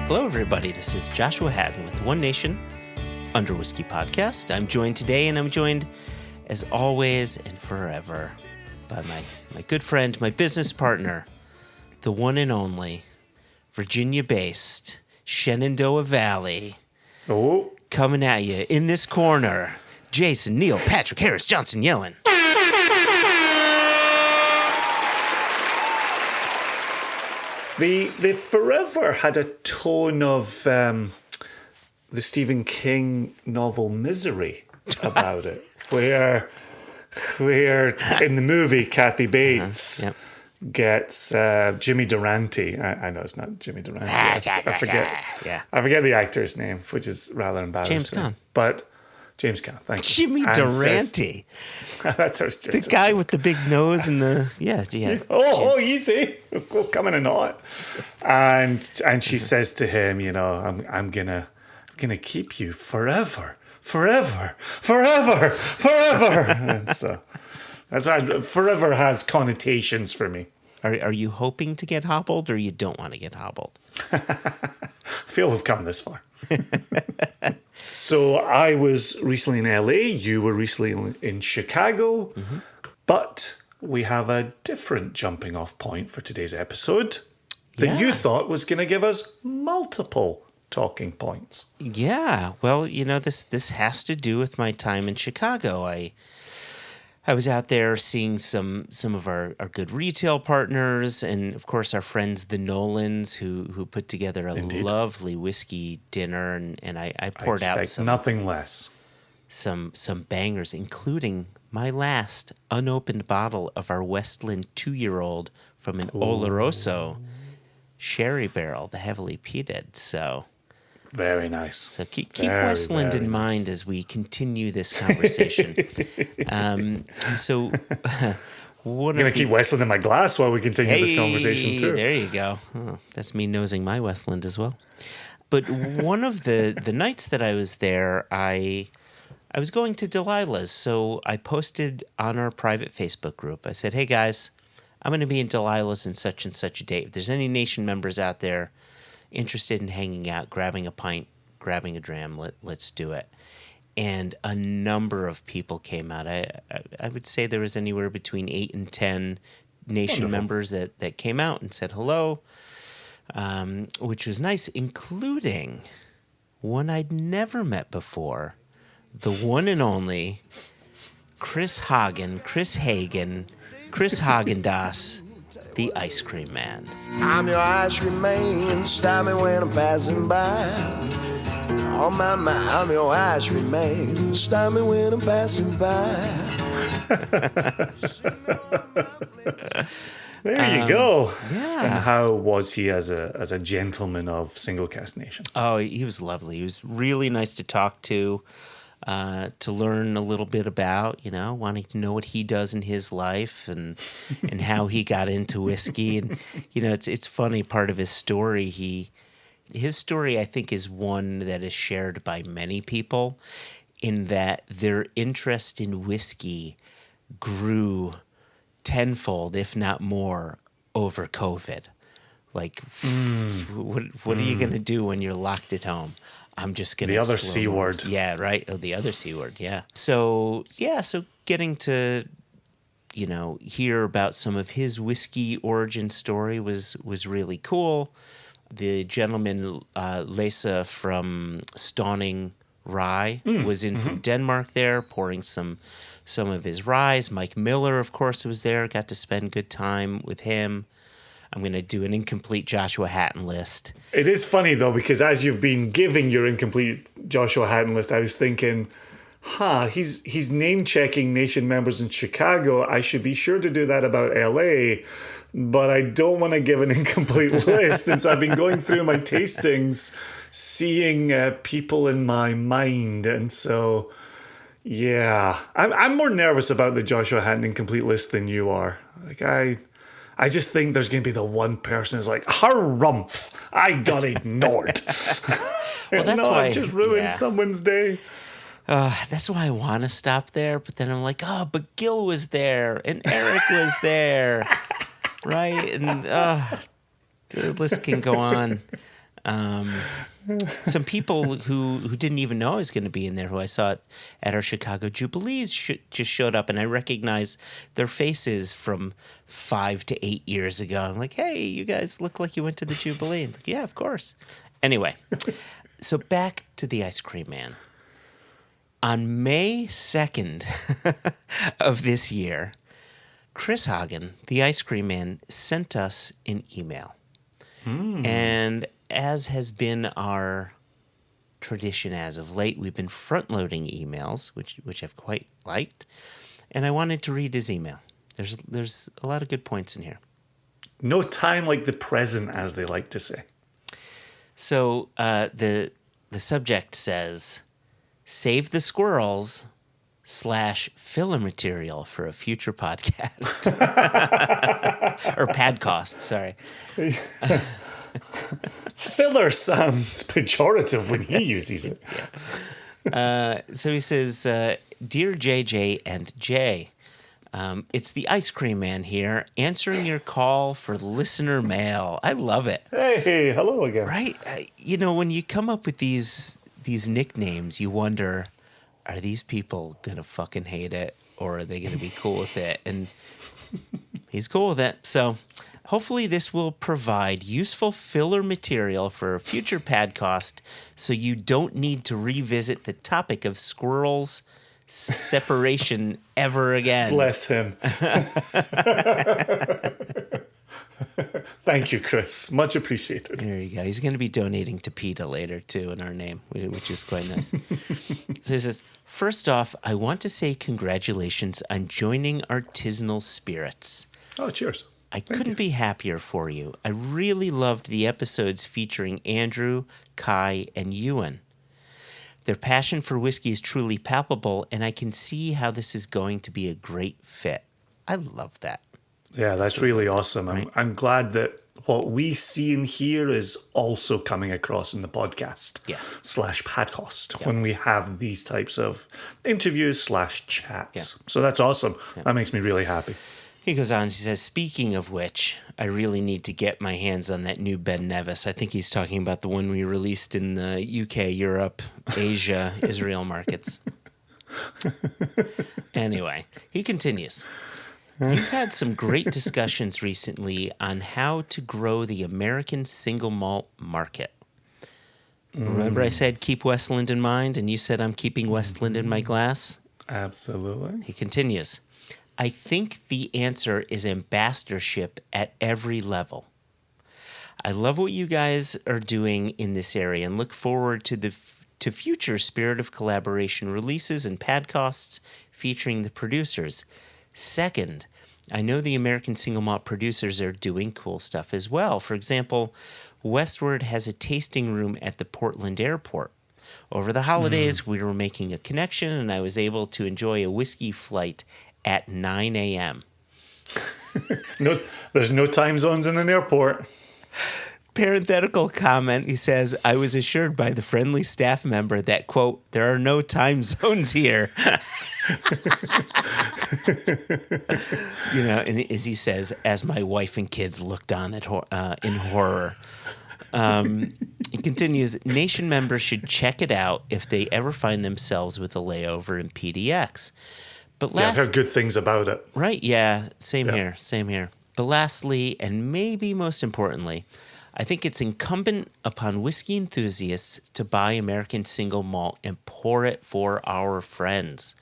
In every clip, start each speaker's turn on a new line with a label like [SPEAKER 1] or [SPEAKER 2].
[SPEAKER 1] Hello, everybody. This is Joshua Hatton with One Nation Under Whiskey Podcast. I'm joined today, and I'm joined, as always and forever, by my good friend, my business partner, the one and only Virginia-based Shenandoah Valley.
[SPEAKER 2] Oh,
[SPEAKER 1] Coming at you in this corner, Jason, Neil, Patrick, Harris, Johnson, Yellen.
[SPEAKER 2] the Forever had a tone of the Stephen King novel Misery about it, where in the movie Kathy Bates gets Jimmy Durante. I know it's not Jimmy Durante. I forget.
[SPEAKER 1] Yeah.
[SPEAKER 2] I forget the actor's name, which is rather embarrassing.
[SPEAKER 1] James Caan.
[SPEAKER 2] But James Caan, thank you.
[SPEAKER 1] Jimmy Durante.
[SPEAKER 2] That's just
[SPEAKER 1] The guy with the big nose and the yeah.
[SPEAKER 2] Oh, easy. We'll come in a knot. And she says to him, you know, I'm gonna keep you forever. And so that's why forever has connotations for me.
[SPEAKER 1] Are you hoping to get hobbled, or you don't want to get hobbled?
[SPEAKER 2] I feel we've come this far. So I was recently in LA. You were recently in Chicago. Mm-hmm. But we have a different jumping off point for today's episode that you thought was going to give us multiple talking points.
[SPEAKER 1] Yeah. Well, you know, this has to do with my time in Chicago. I was out there seeing some of our good retail partners, and of course our friends the Nolans, who put together a lovely whiskey dinner, and I poured out some
[SPEAKER 2] nothing less.
[SPEAKER 1] Some bangers, including my last unopened bottle of our Westland 2-year-old from an Oloroso sherry barrel, the heavily peated. So
[SPEAKER 2] very nice.
[SPEAKER 1] So keep Westland in mind as we continue this conversation. So
[SPEAKER 2] I'm going to keep Westland in my glass while we continue this conversation too.
[SPEAKER 1] There you go. Oh, that's me nosing my Westland as well. But one of the nights that I was there, I was going to Delilah's. So I posted on our private Facebook group. I said, hey guys, I'm going to be in Delilah's in such and such a date. If there's any Nation members out there interested in hanging out, grabbing a pint, grabbing a dram, let's do it. And a number of people came out. I would say there was anywhere between 8 and 10 Nation members that came out and said hello, which was nice, including one I'd never met before, the one and only Chris Hagen, Chris Hagendas, the Ice Cream Man.
[SPEAKER 3] I'm your ice cream man, stop me when I'm passing by. Oh my, I'm your ice cream man, stop me when I'm passing by.
[SPEAKER 2] There you go.
[SPEAKER 1] Yeah.
[SPEAKER 2] And how was he as a gentleman of Single Cask Nation?
[SPEAKER 1] Oh, he was lovely. He was really nice to talk to learn a little bit about, wanting to know what he does in his life and how he got into whiskey. And, it's funny, part of his story, his story, I think, is one that is shared by many people in that their interest in whiskey grew tenfold, if not more, over COVID. Like, what are you going to do when you're locked at home? I'm just going to...
[SPEAKER 2] The other C word.
[SPEAKER 1] Yeah, right. Oh, the other C word, yeah. So getting to, hear about some of his whiskey origin story was really cool. The gentleman, Lisa from Stawning Rye, was in from Denmark there, pouring some of his ryes. Mike Miller, of course, was there. Got to spend good time with him. I'm going to do an incomplete Joshua Hatton list.
[SPEAKER 2] It is funny, though, because as you've been giving your incomplete Joshua Hatton list, I was thinking, he's name-checking Nation members in Chicago. I should be sure to do that about LA, but I don't want to give an incomplete list. And so I've been going through my tastings, seeing people in my mind. And so, yeah, I'm more nervous about the Joshua Hatton incomplete list than you are. Like, I just think there's going to be the one person who's like, harumph, I got ignored.
[SPEAKER 1] Well, that's why
[SPEAKER 2] I've just ruined someone's day.
[SPEAKER 1] That's why I want to stop there, but then I'm like, but Gil was there, and Eric was there, right? And the list can go on. Some people who didn't even know I was going to be in there, who I saw at our Chicago Jubilees, just showed up, and I recognized their faces from 5 to 8 years ago. I'm like, hey, you guys look like you went to the Jubilee. Like, yeah, of course. Anyway, so back to the ice cream man. On May 2nd of this year, Chris Hagen, the ice cream man, sent us an email. And as has been our tradition as of late, we've been front-loading emails, which I've quite liked. And I wanted to read his email. There's a lot of good points in here.
[SPEAKER 2] No time like the present, as they like to say.
[SPEAKER 1] So the subject says, "Save the squirrels / filler material for a future podcast." Or padcast, sorry.
[SPEAKER 2] Filler sounds pejorative when he uses it.
[SPEAKER 1] So he says, "Dear JJ and Jay, it's the ice cream man here, answering your call for listener mail." I love it.
[SPEAKER 2] Hey, hello again.
[SPEAKER 1] Right? When you come up with these nicknames, you wonder, are these people going to fucking hate it, or are they going to be cool with it? And he's cool with it. So hopefully this will provide useful filler material for a future podcast, so you don't need to revisit the topic of squirrels' separation ever again.
[SPEAKER 2] Bless him. Thank you, Chris. Much appreciated.
[SPEAKER 1] There you go. He's going to be donating to PETA later, too, in our name, which is quite nice. So he says, "First off, I want to say congratulations on joining Artisanal Spirits.
[SPEAKER 2] Oh, cheers.
[SPEAKER 1] I couldn't be happier for you. I really loved the episodes featuring Andrew, Kai, and Ewan. Their passion for whiskey is truly palpable, and I can see how this is going to be a great fit." I love that.
[SPEAKER 2] Yeah, that's really awesome.
[SPEAKER 1] Right.
[SPEAKER 2] I'm glad that what we see and hear is also coming across in the podcast / podcast when we have these types of interviews / chats. So that's awesome. That makes me really happy.
[SPEAKER 1] He goes on, he says, "Speaking of which, I really need to get my hands on that new Ben Nevis." I think he's talking about the one we released in the UK, Europe, Asia, Israel markets. Anyway, he continues. "You've had some great discussions recently on how to grow the American single malt market. Remember I said keep Westland in mind, and you said I'm keeping Westland in my glass?"
[SPEAKER 2] Absolutely.
[SPEAKER 1] He continues, "I think the answer is ambassadorship at every level. I love what you guys are doing in this area and look forward to future Spirit of Collaboration releases and podcasts featuring the producers. Second, I know the American single malt producers are doing cool stuff as well. For example, Westward has a tasting room at the Portland airport. Over the holidays, we were making a connection, and I was able to enjoy a whiskey flight at 9 a.m.
[SPEAKER 2] No, there's no time zones in an airport.
[SPEAKER 1] Parenthetical comment, he says, "I was assured by the friendly staff member that, quote, there are no time zones here." And as he says, "as my wife and kids looked on in horror." He continues, "Nation members should check it out if they ever find themselves with a layover in PDX. But
[SPEAKER 2] I've heard good things about it.
[SPEAKER 1] Right, yeah, same here. But lastly, and maybe most importantly, I think it's incumbent upon whiskey enthusiasts to buy American single malt and pour it for our friends.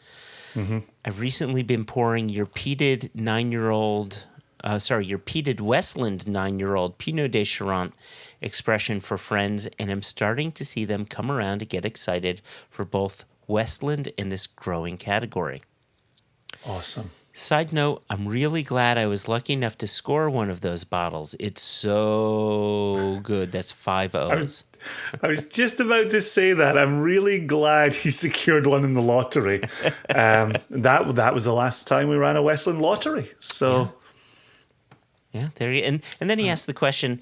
[SPEAKER 1] I've recently been pouring your peated Westland 9-year-old Pinot de Charente expression for friends, and I'm starting to see them come around to get excited for both Westland and this growing category.
[SPEAKER 2] Awesome.
[SPEAKER 1] Side note, I'm really glad I was lucky enough to score one of those bottles. It's so good. That's 5 O's.
[SPEAKER 2] I was just about to say that. I'm really glad he secured one in the lottery. That was the last time we ran a Westland lottery. So,
[SPEAKER 1] yeah, there you and then he asked the question,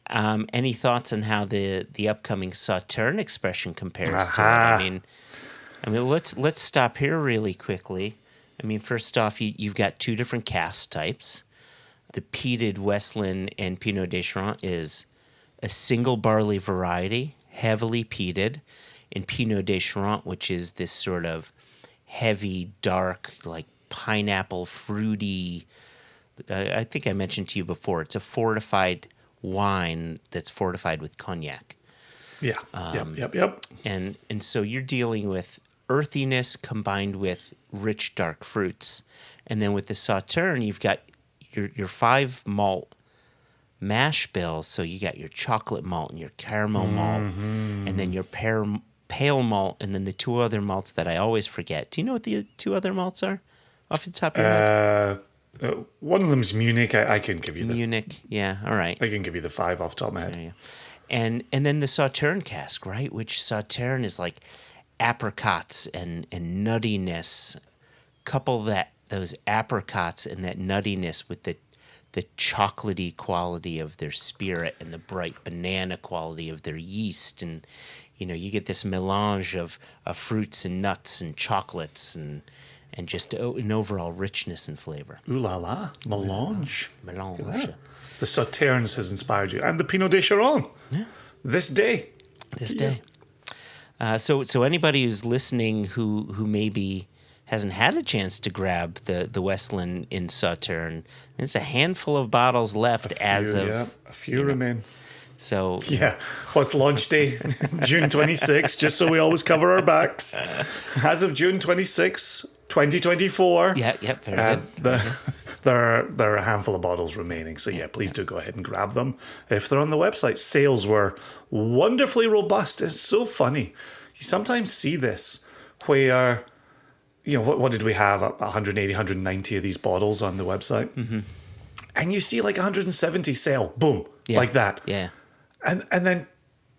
[SPEAKER 1] any thoughts on how the upcoming Sauterne expression compares to it? I mean, let's stop here really quickly. I mean, first off, you've got two different cask types. The peated Westland and Pinot de Charente is a single barley variety, heavily peated, and Pinot de Charente, which is this sort of heavy, dark, like pineapple, fruity. I think I mentioned to you before. It's a fortified wine that's fortified with cognac.
[SPEAKER 2] Yeah. Yep.
[SPEAKER 1] And so you're dealing with earthiness combined with rich dark fruits. And then with the Sauterne, you've got your 5 malt mash bill. So you got your chocolate malt and your caramel malt, and then your pale malt, and then the 2 other malts that I always forget. Do you know what the 2 other malts are off the top of your head?
[SPEAKER 2] One of them's Munich. I can give you
[SPEAKER 1] Munich. Yeah, all right.
[SPEAKER 2] I can give you the 5 off the top of my head.
[SPEAKER 1] Yeah. And then the Sauterne cask, right? Which Sauterne is like apricots and nuttiness. Couple those apricots and that nuttiness with the chocolatey quality of their spirit and the bright banana quality of their yeast, and you get this melange of fruits and nuts and chocolates and just an overall richness and flavor.
[SPEAKER 2] Ooh la la, melange.
[SPEAKER 1] Melange.
[SPEAKER 2] The Sauternes has inspired you, and the Pinot de Charente.
[SPEAKER 1] Yeah.
[SPEAKER 2] This day.
[SPEAKER 1] So anybody who's listening who maybe hasn't had a chance to grab the Westland in Sauterne, there's a handful of bottles left
[SPEAKER 2] a few remain.
[SPEAKER 1] So
[SPEAKER 2] what's launch day? June 26th, just so we always cover our backs. As of June 26th, 2024.
[SPEAKER 1] Very good.
[SPEAKER 2] There are a handful of bottles remaining, so please do go ahead and grab them if they're on the website. Sales were wonderfully robust. It's so funny. You sometimes see this where, what did we have? 180, 190 of these bottles on the website. Mm-hmm. And you see like 170 sale, boom, like that.
[SPEAKER 1] Yeah.
[SPEAKER 2] And then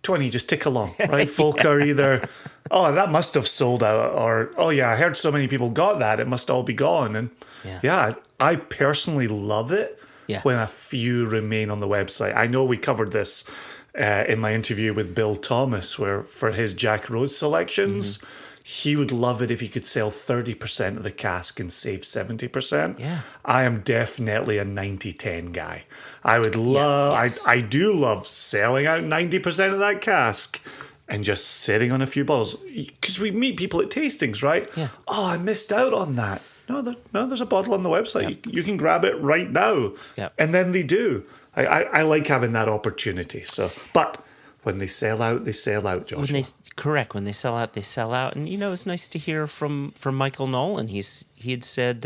[SPEAKER 2] 20 just tick along, right? Folk are either, that must have sold out, or, I heard so many people got that, it must all be gone. And I personally love it when a few remain on the website. I know we covered this in my interview with Bill Thomas, where for his Jack Rose selections, he would love it if he could sell 30% of the cask and save 70%.
[SPEAKER 1] Yeah.
[SPEAKER 2] I am definitely a 90-10 guy. I would love, I do love selling out 90% of that cask and just sitting on a few bottles. Because we meet people at tastings, right?
[SPEAKER 1] Yeah.
[SPEAKER 2] Oh, I missed out on that. No, there's a bottle on the website.
[SPEAKER 1] Yep.
[SPEAKER 2] You can grab it right now.
[SPEAKER 1] Yep.
[SPEAKER 2] And then they do. I like having that opportunity. So, but when they sell out, Joshua.
[SPEAKER 1] When they sell out, they sell out. And it's nice to hear from Michael Nolan. He had said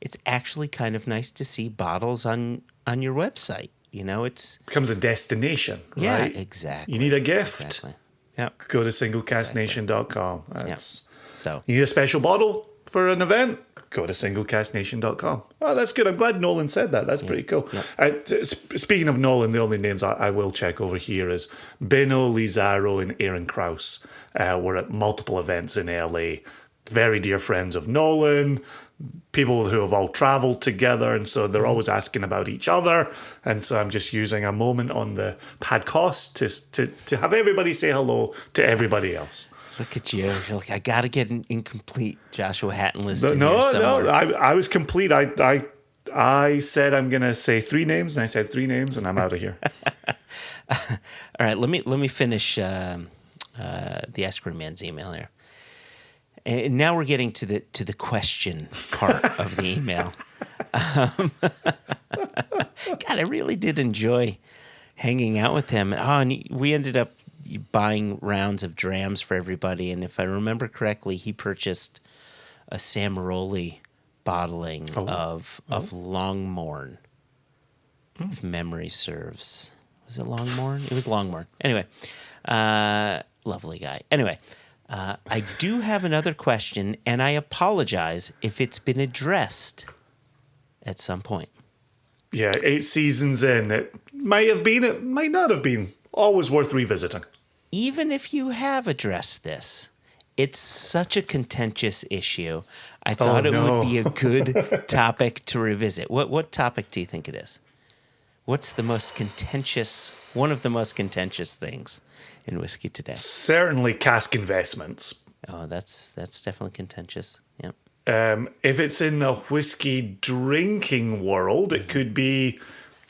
[SPEAKER 1] it's actually kind of nice to see bottles on your website. It
[SPEAKER 2] becomes a destination, right?
[SPEAKER 1] Yeah, exactly.
[SPEAKER 2] You need a gift.
[SPEAKER 1] Exactly. Yep.
[SPEAKER 2] Go to singlecastnation.com.
[SPEAKER 1] So
[SPEAKER 2] you need a special bottle for an event? Go to singlecastnation.com. Oh, that's good. I'm glad Nolan said that. That's pretty cool. Yep. Speaking of Nolan, the only names I will check over here is Benno Lizarro and Aaron Krause. We're at multiple events in LA. Very dear friends of Nolan, people who have all traveled together, and so they're always asking about each other. And so I'm just using a moment on the podcast to have everybody say hello to everybody else.
[SPEAKER 1] Look at you. You're like, I got to get an incomplete Joshua Hatton list.
[SPEAKER 2] No, I was complete. I said I'm going to say 3 names, and I said 3 names, and I'm out of here.
[SPEAKER 1] All right, let me finish the Ask Man's email here. And now we're getting to the question part of the email. God, I really did enjoy hanging out with him. And we ended up buying rounds of drams for everybody. And if I remember correctly, he purchased a Samaroli bottling of Longmorn, if memory serves. Was it Longmorn? It was Longmorn. Anyway, lovely guy. Anyway, I do have another question, and I apologize if it's been addressed at some point.
[SPEAKER 2] Yeah, 8 seasons in. It might have been, it might not have been. Always worth revisiting.
[SPEAKER 1] Even if you have addressed this, it's such a contentious issue. I thought it would be a good topic to revisit. What topic do you think it is? What's the most contentious, one of the most contentious things in whiskey today?
[SPEAKER 2] Certainly cask investments.
[SPEAKER 1] Oh, that's definitely contentious. Yep.
[SPEAKER 2] If it's in the whiskey drinking world, it could be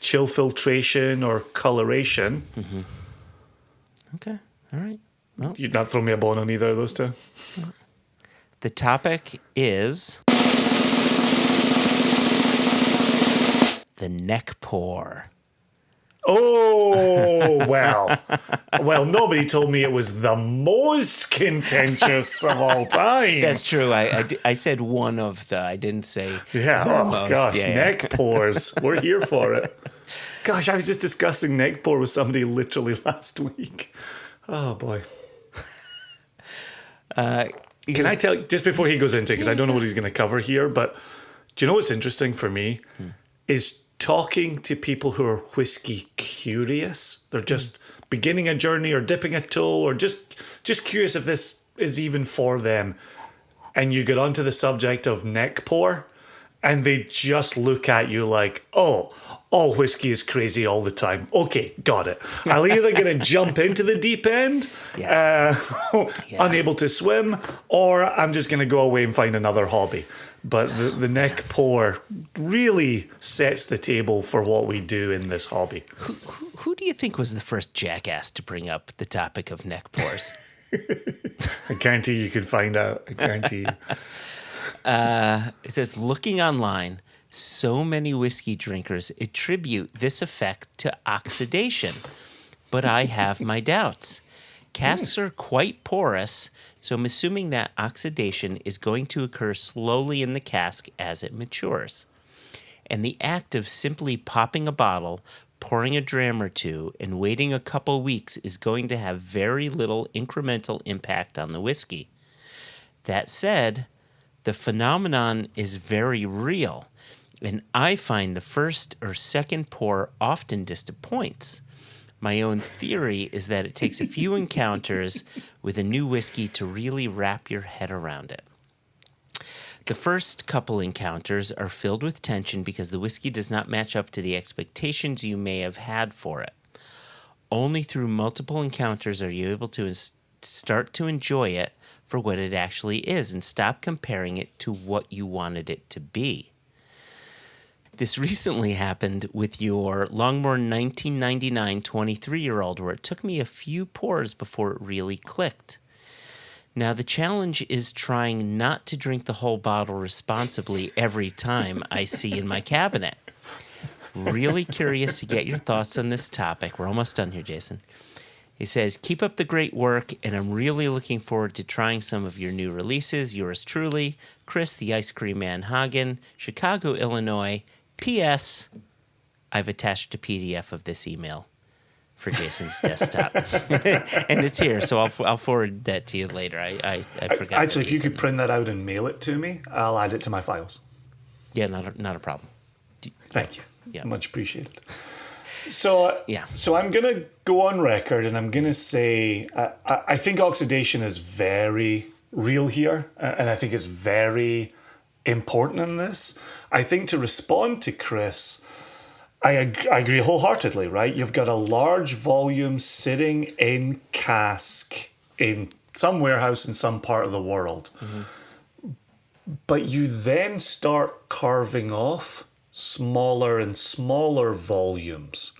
[SPEAKER 2] chill filtration or coloration.
[SPEAKER 1] Okay. All right. Well,
[SPEAKER 2] You'd not throw me a bone on either of those two?
[SPEAKER 1] the topic is the neck pour.
[SPEAKER 2] Oh, well. Well, nobody told me it was the most contentious of all time.
[SPEAKER 1] That's true. I said one of the. I didn't say
[SPEAKER 2] Yeah,
[SPEAKER 1] the
[SPEAKER 2] oh
[SPEAKER 1] most.
[SPEAKER 2] gosh,
[SPEAKER 1] Yeah, yeah.
[SPEAKER 2] neck pores. We're here for it. Gosh, I was just discussing neck pour with somebody literally last week. Oh, boy. Can I tell you, just before he goes into it, because I don't know what he's going to cover here, but do you know what's interesting for me? Is talking to people who are whiskey curious. They're just beginning a journey or dipping a toe or just curious if this is even for them. And you get onto the subject of neck pour and they just look at you like, oh, all whiskey is crazy all the time. Okay, got it. I'm either going to jump into the deep end, unable to swim, or I'm just going to go away and find another hobby. But the neck pour really sets the table for what we do in this hobby.
[SPEAKER 1] Who do you think was the first jackass to bring up the topic of neck pours?
[SPEAKER 2] I guarantee you could find out. I guarantee you.
[SPEAKER 1] It says, looking online, so many whiskey drinkers attribute this effect to oxidation, but I have my doubts. Casks are quite porous, so I'm assuming that oxidation is going to occur slowly in the cask as it matures. And the act of simply popping a bottle, pouring a dram or two, and waiting a couple weeks is going to have very little incremental impact on the whiskey. That said, the phenomenon is very real, and I find the first or second pour often disappoints. My own theory is that it takes a few encounters with a new whiskey to really wrap your head around it. The first couple encounters are filled with tension because the whiskey does not match up to the expectations you may have had for it. Only through multiple encounters are you able to start to enjoy it for what it actually is and stop comparing it to what you wanted it to be. This recently happened with your Longmore 1999 23-year-old, where it took me a few pours before it really clicked. Now, the challenge is trying not to drink the whole bottle responsibly every time I see in my cabinet. Really curious to get your thoughts on this topic. We're almost done here, Jason. He says, keep up the great work, and I'm really looking forward to trying some of your new releases. Yours truly, Chris the Ice Cream Man Hagen, Chicago, Illinois. P.S. I've attached a PDF of this email for Jason's desktop. And it's here, so I'll forward that to you later. I forgot.
[SPEAKER 2] Actually, if you could print that out and mail it to me, I'll add it to my files.
[SPEAKER 1] Yeah, not a problem.
[SPEAKER 2] Thank you.
[SPEAKER 1] Yeah.
[SPEAKER 2] Much appreciated. So I'm going to go on record and I'm going to say I think oxidation is very real here, and I think it's very important in this. I think to respond to Chris, I agree wholeheartedly, right? You've got a large volume sitting in cask in some warehouse in some part of the world. Mm-hmm. But you then start carving off smaller and smaller volumes.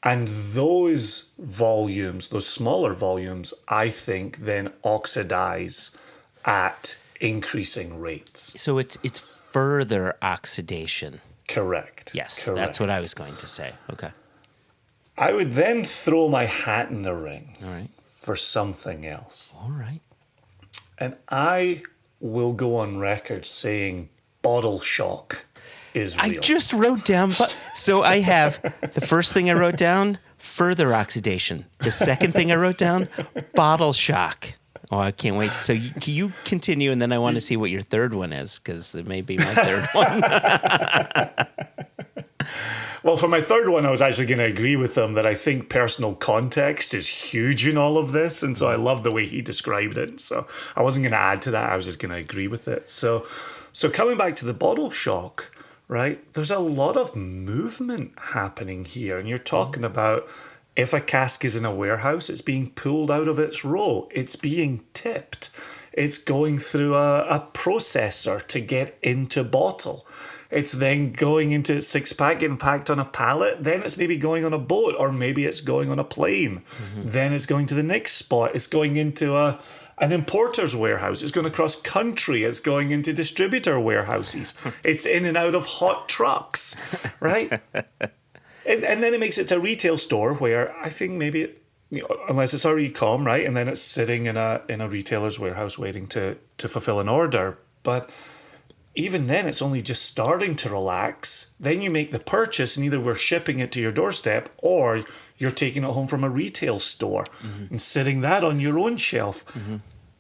[SPEAKER 2] And those volumes, those smaller volumes, I think then oxidize at increasing rates.
[SPEAKER 1] So it's further oxidation.
[SPEAKER 2] Correct.
[SPEAKER 1] Yes,
[SPEAKER 2] correct.
[SPEAKER 1] That's what I was going to say. Okay.
[SPEAKER 2] I would then throw my hat in the ring
[SPEAKER 1] All right.
[SPEAKER 2] for something else.
[SPEAKER 1] All right.
[SPEAKER 2] And I will go on record saying bottle shock is real.
[SPEAKER 1] I just wrote down, so I have the first thing I wrote down, further oxidation. The second thing I wrote down, bottle shock. Oh, I can't wait. So you continue, and then I want to see what your third one is, because it may be my third one.
[SPEAKER 2] Well, for my third one, I was actually going to agree with them that I think personal context is huge in all of this. And so I love the way he described it. So I wasn't going to add to that. I was just going to agree with it. So coming back to the bottle shock, right? There's a lot of movement happening here. And you're talking about if a cask is in a warehouse, it's being pulled out of its row. It's being tipped. It's going through a processor to get into bottle. It's then going into 6-pack, getting packed on a pallet. Then it's maybe going on a boat, or maybe it's going on a plane. Then it's going to the next spot. It's going into an importer's warehouse. It's going across country. It's going into distributor warehouses. It's in and out of hot trucks, right? and then it makes it to a retail store where I think maybe unless it's our e-com, right? And then it's sitting in a retailer's warehouse waiting to fulfill an order. But even then, it's only just starting to relax. Then you make the purchase, and either we're shipping it to your doorstep, or you're taking it home from a retail store and sitting that on your own shelf.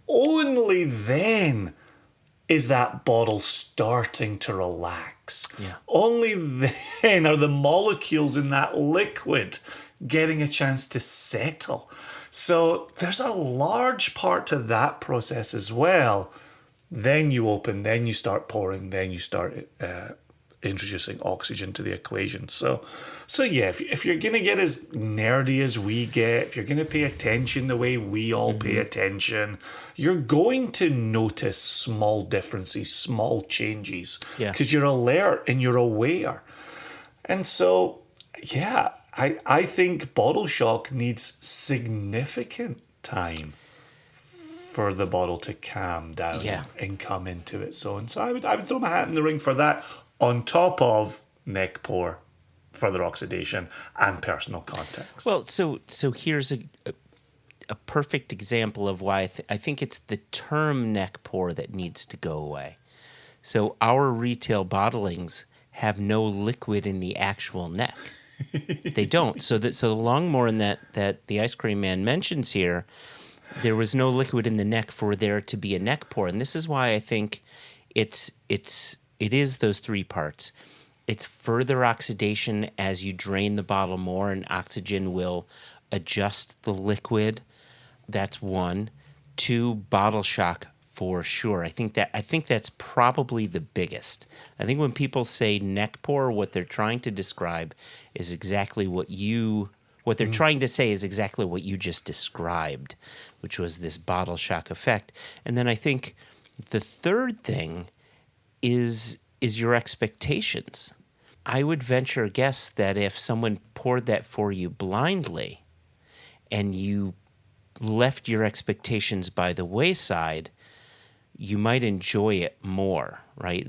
[SPEAKER 2] Only then is that bottle starting to relax.
[SPEAKER 1] Yeah.
[SPEAKER 2] Only then are the molecules in that liquid getting a chance to settle. So there's a large part to that process as well. Then you open, then you start pouring, then you start introducing oxygen to the equation. So yeah, if you're going to get as nerdy as we get, if you're going to pay attention the way we all pay attention, you're going to notice small differences, small changes, because you're alert and you're aware. And so, yeah, I think bottle shock needs significant time for the bottle to calm down and come into its own. So I would throw my hat in the ring for that, on top of neck pour, further oxidation, and personal context.
[SPEAKER 1] Well, so here's a perfect example of why I think it's the term neck pour that needs to go away. So our retail bottlings have no liquid in the actual neck. They don't. So the Longmorn that the ice cream man mentions here, there was no liquid in the neck for there to be a neck pour. And this is why I think it is those three parts. It's further oxidation as you drain the bottle more, and oxygen will adjust the liquid. That's one. Two, bottle shock for sure. I think that's probably the biggest. I think when people say neck pour, what they're trying to describe is exactly what they're trying to say is exactly what you just described, which was this bottle shock effect. And then I think the third thing is your expectations. I would venture a guess that if someone poured that for you blindly and you left your expectations by the wayside, you might enjoy it more, right?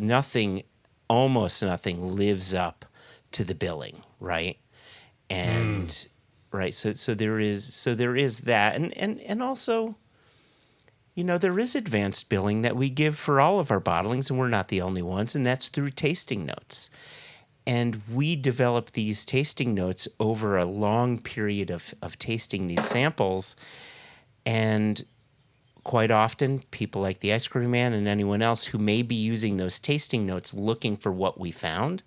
[SPEAKER 1] Almost nothing lives up to the billing, right? And right, so there is that, and also, there is advanced billing that we give for all of our bottlings, and we're not the only ones, and that's through tasting notes. And we develop these tasting notes over a long period of tasting these samples, and quite often, people like the ice cream man and anyone else who may be using those tasting notes looking for what we found,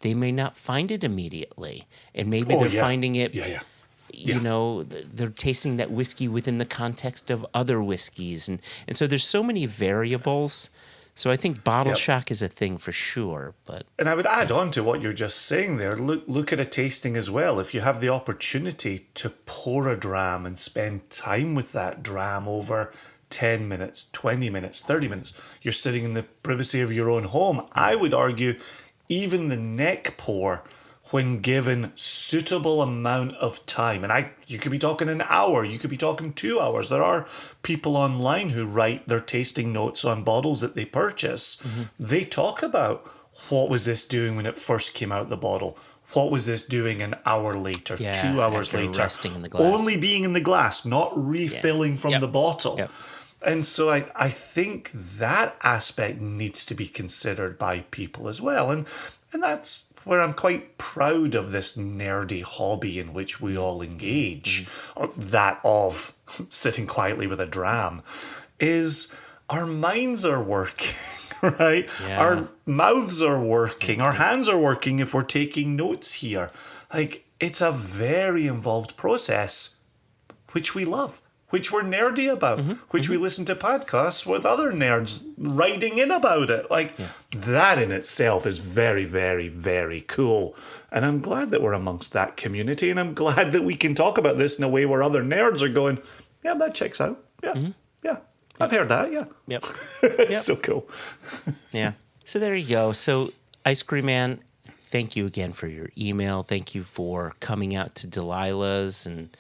[SPEAKER 1] they may not find it immediately. And maybe they're finding it, they're tasting that whiskey within the context of other whiskeys. And so there's so many variables. So I think bottle shock is a thing for sure.
[SPEAKER 2] And I would add on to what you're just saying there. Look at a tasting as well. If you have the opportunity to pour a dram and spend time with that dram over 10 minutes, 20 minutes, 30 minutes, you're sitting in the privacy of your own home. I would argue even the neck pour, when given suitable amount of time, and you could be talking an hour, you could be talking 2 hours. There are people online who write their tasting notes on bottles that they purchase. They talk about, what was this doing when it first came out the bottle? What was this doing an hour later, 2 hours later?
[SPEAKER 1] Resting in the glass.
[SPEAKER 2] Only being in the glass, not refilling from the bottle. And so I think that aspect needs to be considered by people as well. And that's where I'm quite proud of this nerdy hobby in which we all engage, or that of sitting quietly with a dram, is our minds are working, right? Yeah. Our mouths are working, our hands are working if we're taking notes here. It's a very involved process, which we love, which we're nerdy about, which we listen to podcasts with other nerds writing in about it. That in itself is very, very, very cool. And I'm glad that we're amongst that community, and I'm glad that we can talk about this in a way where other nerds are going, yeah, that checks out. Yeah, I've heard that, yeah.
[SPEAKER 1] Yep.
[SPEAKER 2] It's so cool.
[SPEAKER 1] Yeah. So there you go. So Ice Cream Man, thank you again for your email. Thank you for coming out to Delilah's and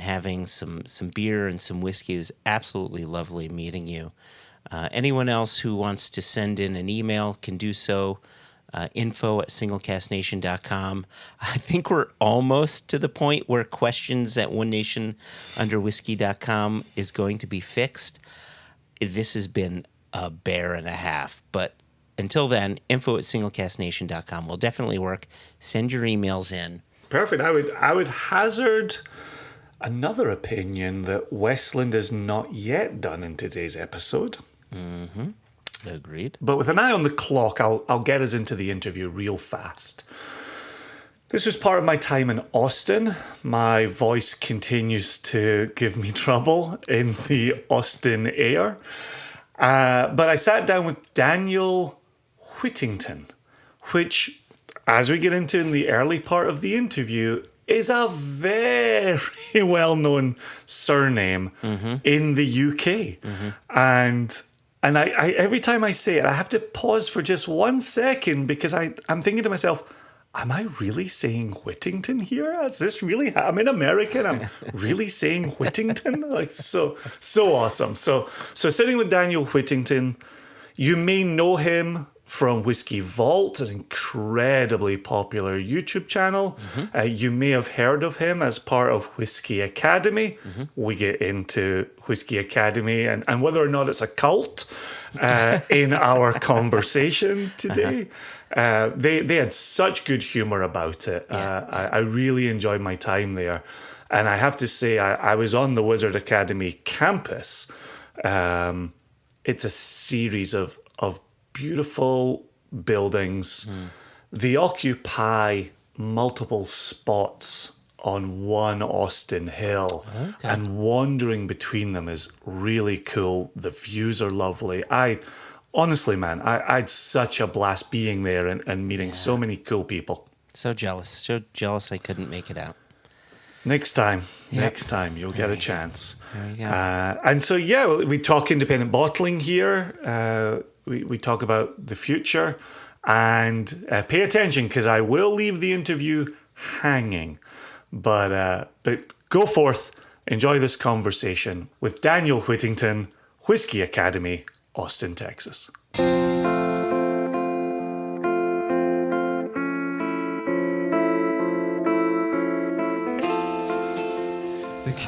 [SPEAKER 1] having some beer and some whiskey. It was absolutely lovely meeting you. Anyone else who wants to send in an email can do so. info@singlecastnation.com. I think we're almost to the point where questions at onenationunderwhiskey.com is going to be fixed. This has been a bear and a half, but until then, info@singlecastnation.com will definitely work. Send your emails in.
[SPEAKER 2] Perfect. I would hazard another opinion that Westland is not yet done in today's episode.
[SPEAKER 1] Mm-hmm. Agreed.
[SPEAKER 2] But with an eye on the clock, I'll get us into the interview real fast. This was part of my time in Austin. My voice continues to give me trouble in the Austin air. But I sat down with Daniel Whittington, which, as we get into in the early part of the interview, is a very well-known surname in the UK. And I every time I say it, I have to pause for just 1 second because I'm thinking to myself, am I really saying Whittington here? Is this really? I'm in America and I'm really saying Whittington? Like so awesome. So sitting with Daniel Whittington, you may know him from Whiskey Vault, an incredibly popular YouTube channel. You may have heard of him as part of Whiskey Academy. We get into Whiskey Academy and whether or not it's a cult in our conversation today. They had such good humor about it. I really enjoyed my time there. And I have to say, I was on the Wizard Academy campus. It's a series of beautiful buildings. They occupy multiple spots on one Austin hill. And wandering between them is really cool. The views are lovely. Honestly, man, I had such a blast being there and meeting so many cool people.
[SPEAKER 1] So jealous I couldn't make it out.
[SPEAKER 2] Next time you'll get a chance.
[SPEAKER 1] There you go.
[SPEAKER 2] And so, we talk independent bottling here. We talk about the future. And pay attention because I will leave the interview hanging. But go forth, enjoy this conversation with Daniel Whittington, Whiskey Academy, Austin, Texas.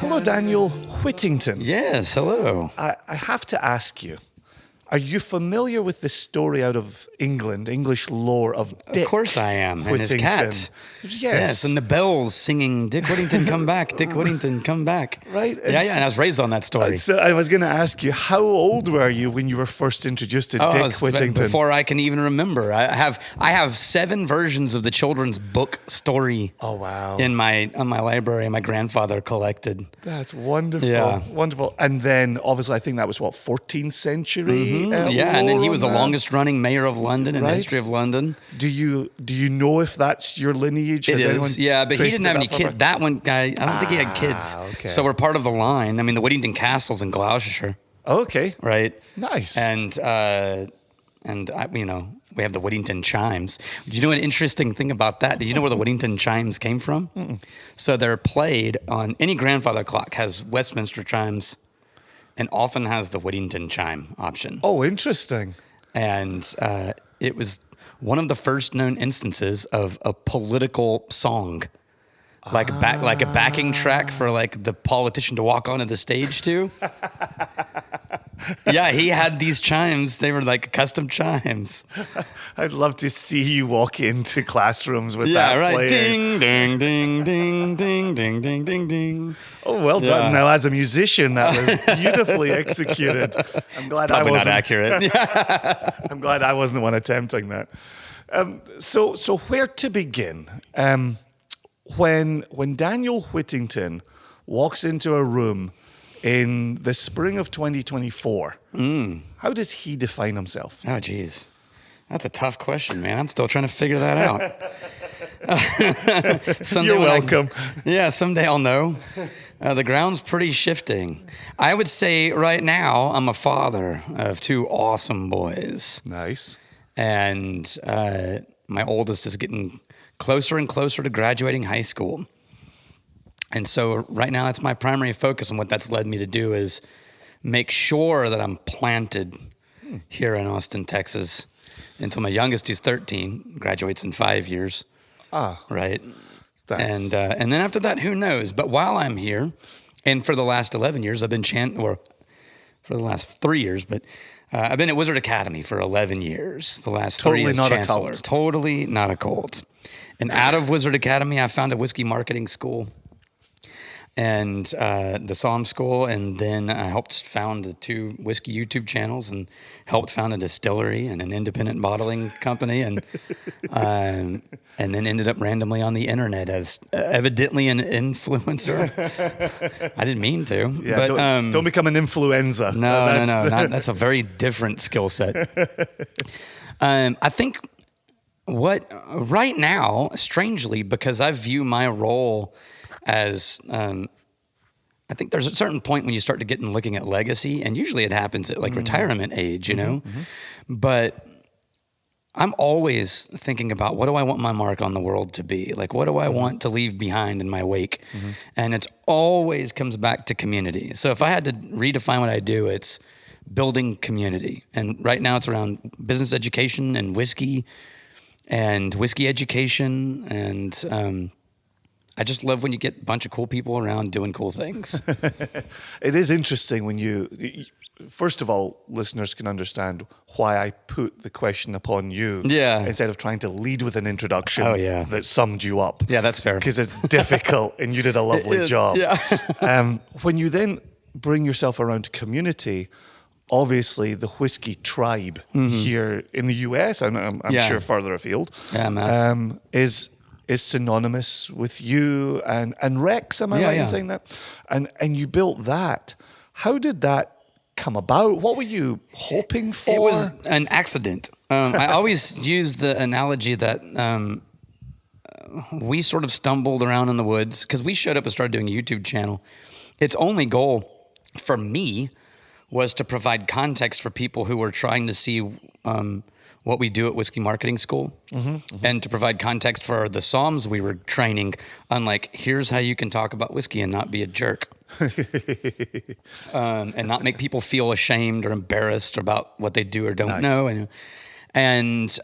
[SPEAKER 2] Hello, Daniel Whittington.
[SPEAKER 4] Yes, hello.
[SPEAKER 2] I have to ask you, are you familiar with the story out of England, English lore of Dick?
[SPEAKER 4] Of course I am.
[SPEAKER 2] Whittington.
[SPEAKER 4] And his cat.
[SPEAKER 2] Yes.
[SPEAKER 4] And the bells singing, Dick Whittington, come back. Dick Whittington, come back.
[SPEAKER 2] Right.
[SPEAKER 4] And I was raised on that story.
[SPEAKER 2] So I was going to ask you, how old were you when you were first introduced to Dick Whittington?
[SPEAKER 4] Before I can even remember. I have 7 versions of the children's book story.
[SPEAKER 2] Oh, wow.
[SPEAKER 4] On my library my grandfather collected.
[SPEAKER 2] That's wonderful.
[SPEAKER 4] Yeah.
[SPEAKER 2] Wonderful. And then, obviously, I think that was, 14th century?
[SPEAKER 4] And then he was the longest running mayor of London in the history of London.
[SPEAKER 2] Do you know if that's your lineage?
[SPEAKER 4] It is, yeah, but he didn't have any kids. That one guy, I don't think he had kids.
[SPEAKER 2] Okay.
[SPEAKER 4] So we're part of the line. I mean, the Whittington Castle's in Gloucestershire.
[SPEAKER 2] Okay.
[SPEAKER 4] Right.
[SPEAKER 2] Nice.
[SPEAKER 4] And we have the Whittington chimes. Do you know an interesting thing about that? Did you know where the Whittington chimes came from?
[SPEAKER 2] Mm-mm.
[SPEAKER 4] So they're played on any grandfather clock has Westminster chimes and often has the Whittington chime option.
[SPEAKER 2] Oh, interesting.
[SPEAKER 4] And it was one of the first known instances of a political song, like a backing track for like the politician to walk onto the stage to. Yeah, he had these chimes. They were like custom chimes.
[SPEAKER 2] I'd love to see you walk into classrooms with that playing.
[SPEAKER 4] Ding, ding, ding, ding, ding, ding, ding, ding, ding.
[SPEAKER 2] Oh, well done. Now, as a musician, that was beautifully executed. I'm glad
[SPEAKER 4] Probably
[SPEAKER 2] I wasn't
[SPEAKER 4] not accurate.
[SPEAKER 2] I'm glad I wasn't the one attempting that. So where to begin? When Daniel Whittington walks into a room in the spring of 2024, how does he define himself?
[SPEAKER 4] Oh, geez. That's a tough question, man. I'm still trying to figure that out.
[SPEAKER 2] You're welcome.
[SPEAKER 4] Someday I'll know. The ground's pretty shifting. I would say right now I'm a father of 2 awesome boys.
[SPEAKER 2] Nice.
[SPEAKER 4] and my oldest is getting closer and closer to graduating high school. And so right now that's my primary focus, and what that's led me to do is make sure that I'm planted here in Austin, Texas, until my youngest, who's 13, graduates in 5 years. Right. And then after that, who knows? But while I'm here, and for the last 11 years, I've been for the last 3 years, but I've been at Wizard Academy for 11 years. The last
[SPEAKER 2] totally
[SPEAKER 4] 3 as
[SPEAKER 2] not
[SPEAKER 4] chancellor.
[SPEAKER 2] A cult.
[SPEAKER 4] Totally not a cult. And out of Wizard Academy, I found a whiskey marketing school and the Somm School, and then I helped found the 2 whiskey YouTube channels and helped found a distillery and an independent bottling company, and then ended up randomly on the internet as evidently an influencer. I didn't mean to.
[SPEAKER 2] Yeah,
[SPEAKER 4] but,
[SPEAKER 2] don't become an influenza.
[SPEAKER 4] No, that's a very different skill set. I think right now, strangely, because I view my role as, I think there's a certain point when you start to get in looking at legacy, and usually it happens at like retirement age, you know? But I'm always thinking about, what do I want my mark on the world to be? Like, what do I want to leave behind in my wake? And it's always comes back to community. So if I had to redefine what I do, it's building community. And right now it's around business education and whiskey education. And I just love when you get a bunch of cool people around doing cool things.
[SPEAKER 2] It is interesting when first of all, listeners can understand why I put the question upon you instead of trying to lead with an introduction that summed you up.
[SPEAKER 4] Yeah, that's fair.
[SPEAKER 2] Because it's difficult, and you did a lovely job.
[SPEAKER 4] Yeah.
[SPEAKER 2] When you then bring yourself around to community, obviously the whiskey tribe here in the US, and I'm sure further afield, is synonymous with you and Rex. Am I right in saying that? And you built that. How did that come about? What were you hoping for?
[SPEAKER 4] It was an accident. I always use the analogy that we sort of stumbled around in the woods because we showed up and started doing a YouTube channel. Its only goal for me was to provide context for people who were trying to see what we do at Whiskey Marketing School, and to provide context for the Somms we were training on, like, here's how you can talk about whiskey and not be a jerk. And not make people feel ashamed or embarrassed about what they do or don't know. And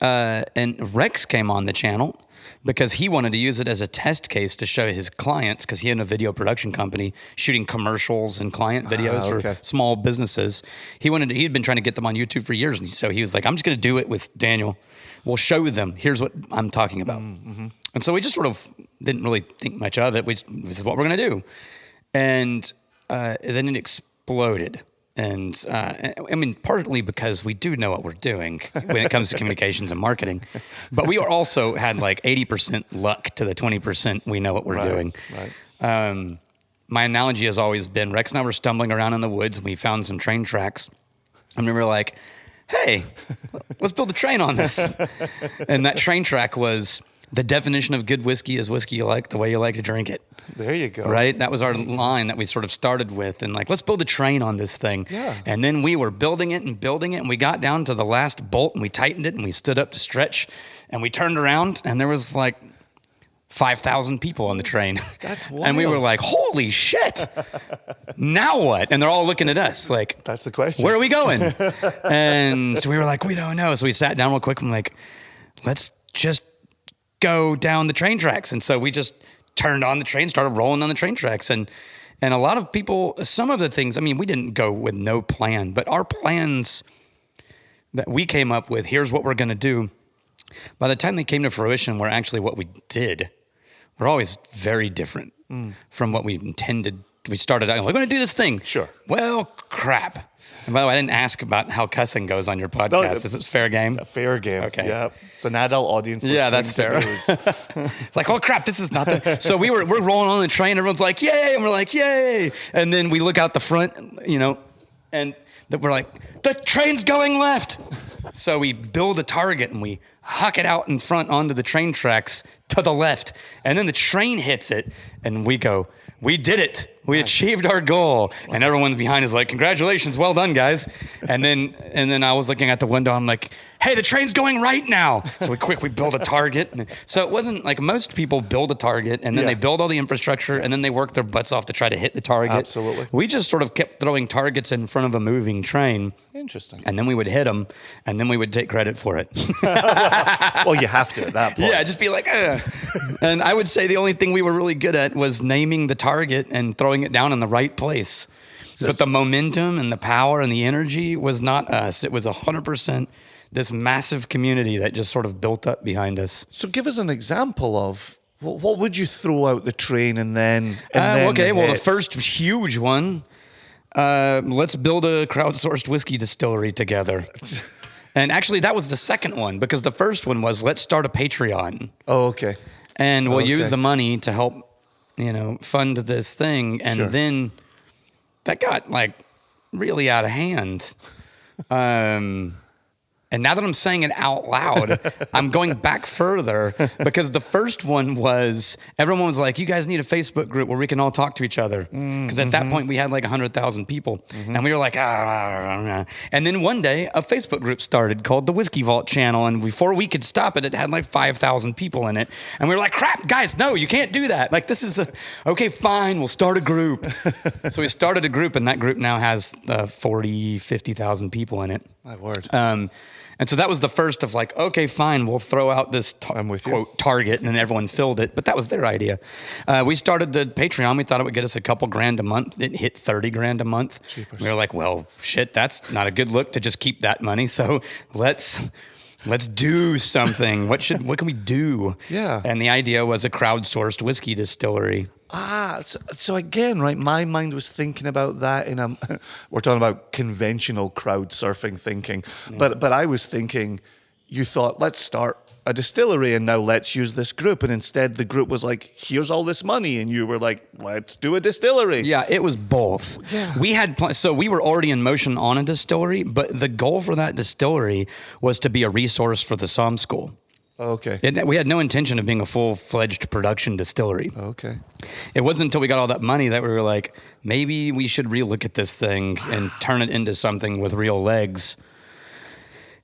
[SPEAKER 4] Rex came on the channel because he wanted to use it as a test case to show his clients, because he had a video production company shooting commercials and client videos for small businesses. He'd been trying to get them on YouTube for years. And so he was like, I'm just going to do it with Daniel. We'll show them. Here's what I'm talking about. And so we just sort of didn't really think much of it. This is what we're going to do. And then it exploded. And I mean, partly because we do know what we're doing when it comes to communications and marketing, but we also had like 80% luck to the 20% we know what we're doing. Right. My analogy has always been, Rex and I were stumbling around in the woods and we found some train tracks. And we were like, hey, let's build a train on this. And that train track was, the definition of good whiskey is whiskey you like the way you like to drink it.
[SPEAKER 2] There you go.
[SPEAKER 4] Right? That was our line that we sort of started with. And like, let's build a train on this thing.
[SPEAKER 2] Yeah.
[SPEAKER 4] And then we were building it. And we got down to the last bolt and we tightened it and we stood up to stretch and we turned around and there was like 5,000 people on the train.
[SPEAKER 2] That's wild.
[SPEAKER 4] And we were like, holy shit. Now what? And they're all looking at us like,
[SPEAKER 2] that's the question.
[SPEAKER 4] Where are we going? And so we were like, we don't know. So we sat down real quick and like, let's just go down the train tracks. And so we just turned on the train, started rolling on the train tracks. And a lot of people, some of the things, I mean, we didn't go with no plan, but our plans that we came up with, here's what we're going to do. By the time they came to fruition, were actually what we did. We're always very different from what we intended. We started out, we're going to do this thing.
[SPEAKER 2] Sure.
[SPEAKER 4] Well, crap. And by the way, I didn't ask about how cussing goes on your podcast.
[SPEAKER 2] No,
[SPEAKER 4] Is it fair game?
[SPEAKER 2] A fair game.
[SPEAKER 4] Okay.
[SPEAKER 2] Yeah. It's an adult audience.
[SPEAKER 4] Yeah, that's fair. It's like, oh crap, this is not the. So we're rolling on the train. Everyone's like, yay, and we're like, yay, and then we look out the front, and we're like, the train's going left. So we build a target and we huck it out in front onto the train tracks to the left, and then the train hits it, and we go, we did it. We achieved our goal. And everyone behind is like, congratulations, well done, guys. And then I was looking at the window. I'm like, hey, the train's going right now. So we build a target. So it wasn't like most people build a target and then they build all the infrastructure and then they work their butts off to try to hit the target.
[SPEAKER 2] Absolutely.
[SPEAKER 4] We just sort of kept throwing targets in front of a moving train.
[SPEAKER 2] Interesting.
[SPEAKER 4] And then we would hit them and then we would take credit for it.
[SPEAKER 2] Well, you have to at that point.
[SPEAKER 4] Yeah, just be like, And I would say the only thing we were really good at was naming the target and throwing it down in the right place. But the momentum and the power and the energy was not us. It was 100% this massive community that just sort of built up behind us.
[SPEAKER 2] So give us an example of what would you throw out the train and then
[SPEAKER 4] okay, well, the
[SPEAKER 2] hit?
[SPEAKER 4] first huge one, let's build a crowdsourced whiskey distillery together. And actually, that was the second one because the first one was let's start a Patreon.
[SPEAKER 2] Oh, okay.
[SPEAKER 4] And we'll use the money to help, fund this thing. And then that got like really out of hand. And now that I'm saying it out loud, I'm going back further because the first one was everyone was like, you guys need a Facebook group where we can all talk to each other. Because at that point we had like 100,000 people and we were like, And then one day a Facebook group started called the Whiskey Vault Channel. And before we could stop it, it had like 5,000 people in it. And we were like, crap, guys, no, you can't do that. Like okay, fine, we'll start a group. So we started a group and that group now has 40, 50,000 people in it.
[SPEAKER 2] My word.
[SPEAKER 4] And so that was the first of like, okay, fine, we'll throw out this quote target, and then everyone filled it. But that was their idea. We started the Patreon. We thought it would get us a couple grand a month. It hit 30 grand a month. Jeepers. We were like, well, shit, that's not a good look to just keep that money. So let's do something. What can we do?
[SPEAKER 2] Yeah.
[SPEAKER 4] And the idea was a crowdsourced whiskey distillery.
[SPEAKER 2] So again, right, my mind was thinking about that we're talking about conventional crowd surfing thinking, but I was thinking, you thought, let's start a distillery and now let's use this group. And instead the group was like, here's all this money. And you were like, let's do a distillery.
[SPEAKER 4] Yeah, it was both. Yeah. We had, so we were already in motion on a distillery, but the goal for that distillery was to be a resource for the Somm School.
[SPEAKER 2] Okay.
[SPEAKER 4] We had no intention of being a full-fledged production distillery.
[SPEAKER 2] Okay.
[SPEAKER 4] It wasn't until we got all that money that we were like, maybe we should relook at this thing and turn it into something with real legs.